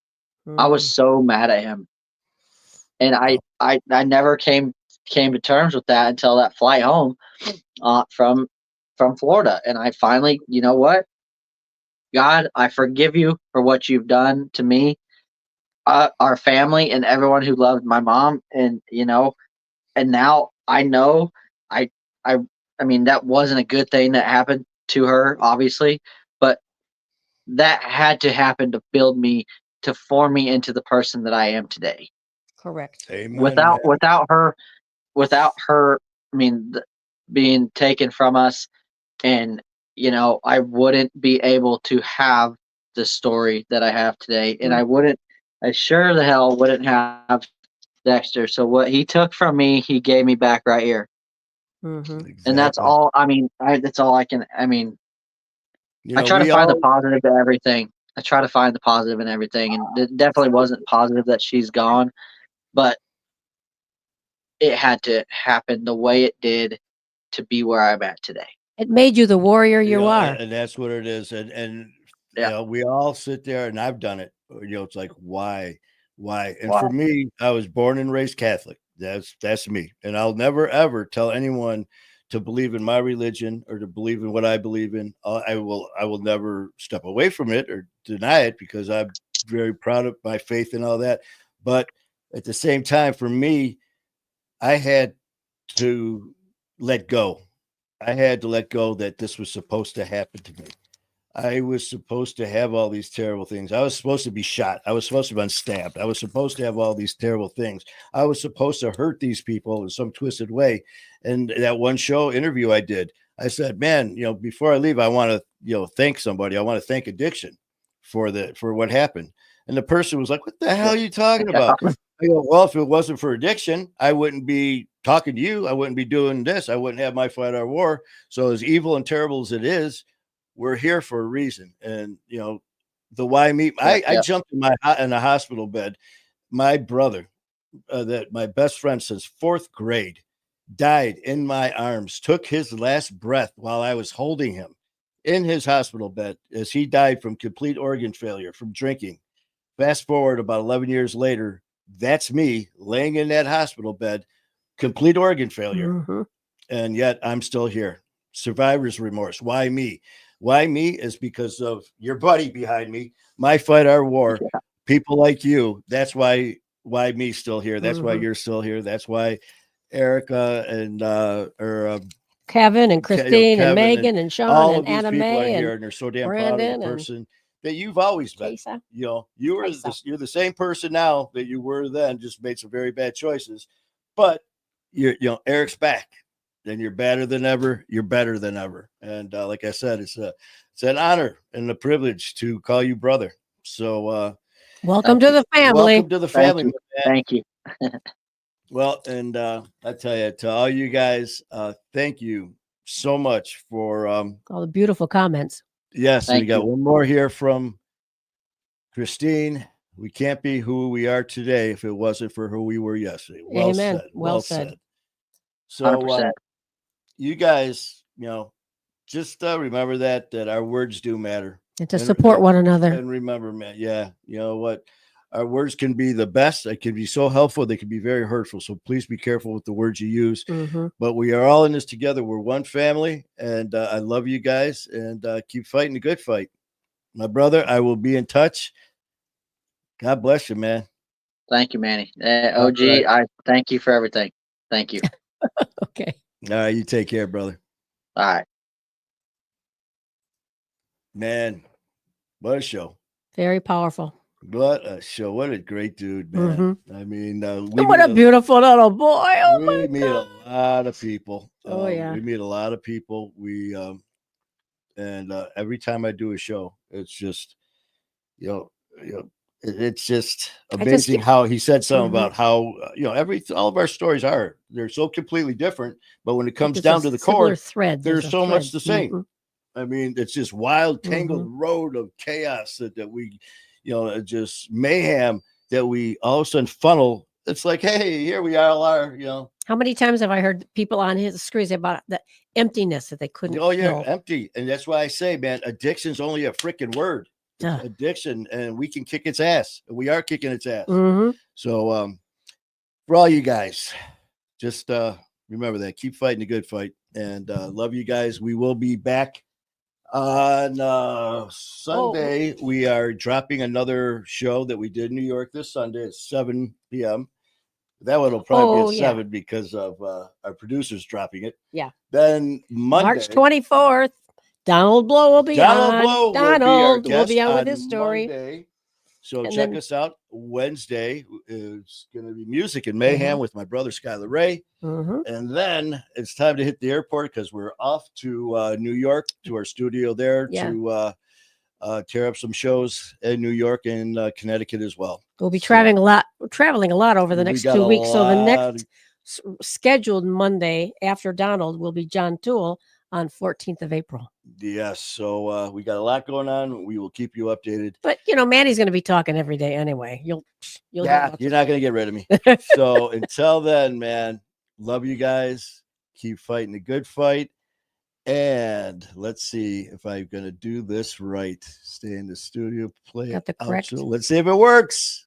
I was so mad at him, and I never came to terms with that until that flight home, from Florida, and I finally, you know what, God, I forgive you for what you've done to me, our family, and everyone who loved my mom, and and now I know, I mean, that wasn't a good thing that happened to her, obviously, but that had to happen to build me, to form me into the person that I am today. Correct. Amen, without her, I mean, being taken from us, and I wouldn't be able to have the story that I have today, and I sure the hell wouldn't have Dexter. So what he took from me, he gave me back right here. Exactly. And that's all. That's all I can. I try to find the positive to everything. I try to find the positive in everything, and it definitely wasn't positive that she's gone, but it had to happen the way it did to be where I'm at today. It made you the warrior you are, and that's what it is. And we all sit there, and I've done it. It's like, why? And for me, I was born and raised Catholic. That's me, and I'll never ever tell anyone to believe in my religion or to believe in what I believe in. I will never step away from it or deny it, because I'm very proud of my faith and all that. But at the same time, for me, I had to let go. I had to let go that this was supposed to happen to me. I was supposed to have all these terrible things. I was supposed to be shot. I was supposed to have been stabbed. I was supposed to have all these terrible things. I was supposed to hurt these people in some twisted way. And that one show interview I did, I said, man, before I leave, I want to, thank somebody. I want to thank addiction for what happened. And the person was like, what the hell are you talking about? I go, well, if it wasn't for addiction, I wouldn't be talking to you. I wouldn't be doing this. I wouldn't have my fight our war. So as evil and terrible as it is, we're here for a reason. And, the why me, I jumped in a hospital bed. My brother, that my best friend since 4th grade, died in my arms, took his last breath while I was holding him in his hospital bed as he died from complete organ failure from drinking. Fast forward about 11 years later, that's me laying in that hospital bed, complete organ failure. Mm-hmm. And yet I'm still here. Survivor's remorse. Why me? Why me is because of your buddy behind me, my fight, our war, people like you. That's why me still here. That's why you're still here. That's why Erica and Kevin and Christine and Megan and Sean all and of these Anna people Mae are here, and and they're so damn Brandon proud of the person that you've always been. Lisa. You're the same person now that you were then, just made some very bad choices. But Eric's back, and you're better than ever. You're better than ever. And like I said, it's an honor and a privilege to call you brother. So welcome to the family. Welcome to the family. Thank you. Well, and I tell you, to all you guys, thank you so much for all the beautiful comments. Yes, we got one more here from Christine. We can't be who we are today if it wasn't for who we were yesterday. Well Amen. said. Well said. So you guys, just remember that our words do matter. And to support one another. And remember, man, you know what? Our words can be the best. They can be so helpful. They can be very hurtful. So please be careful with the words you use. Mm-hmm. But we are all in this together. We're one family. And I love you guys. And keep fighting the good fight. My brother, I will be in touch. God bless you, man. Thank you, Manny. OG, right. I thank you for everything. Thank you. Okay. All right. You take care, brother. All right. Man, what a show. Very powerful. What a show. What a great dude, man. Mm-hmm. I mean, what a beautiful little boy. Oh, we meet a lot of people. Oh, yeah. We meet a lot of people. And every time I do a show, it's just, it's just amazing how he said something about how, all of our stories they're so completely different. But when it comes down to the core, there's so much the same. Mm-hmm. I mean, it's just wild, tangled road of chaos that we, just mayhem that we all of a sudden funnel. It's like, hey, here we all are, How many times have I heard people on his screens about the emptiness that they couldn't fill? Empty. And that's why I say, man, addiction's only a freaking word. Addiction, and we can kick its ass. We are kicking its ass. Mm-hmm. So for all you guys, just remember that. Keep fighting the good fight. And love you guys. We will be back on Sunday. We are dropping another show that we did in New York this Sunday at 7 p.m. That one will probably be at 7 because of our producers dropping it. Yeah. Then Monday, March 24th, Donald Blow will be on. Donald will be on with his story. Monday. So check us out. Wednesday is going to be Music and Mayhem with my brother Skylar Ray. Mm-hmm. And then it's time to hit the airport because we're off to New York, to our studio there to tear up some shows in New York and Connecticut as well. We'll be traveling a lot over the next 2 weeks. So the next scheduled Monday after Donald will be John Toole on 14th of April. Yes. So we got a lot going on. We will keep you updated. But, Manny's going to be talking every day anyway. You're not going to get rid of me. So until then, man, love you guys. Keep fighting the good fight. And let's see if I'm going to do this right. Stay in the studio, play Got the correct. Let's see if it works.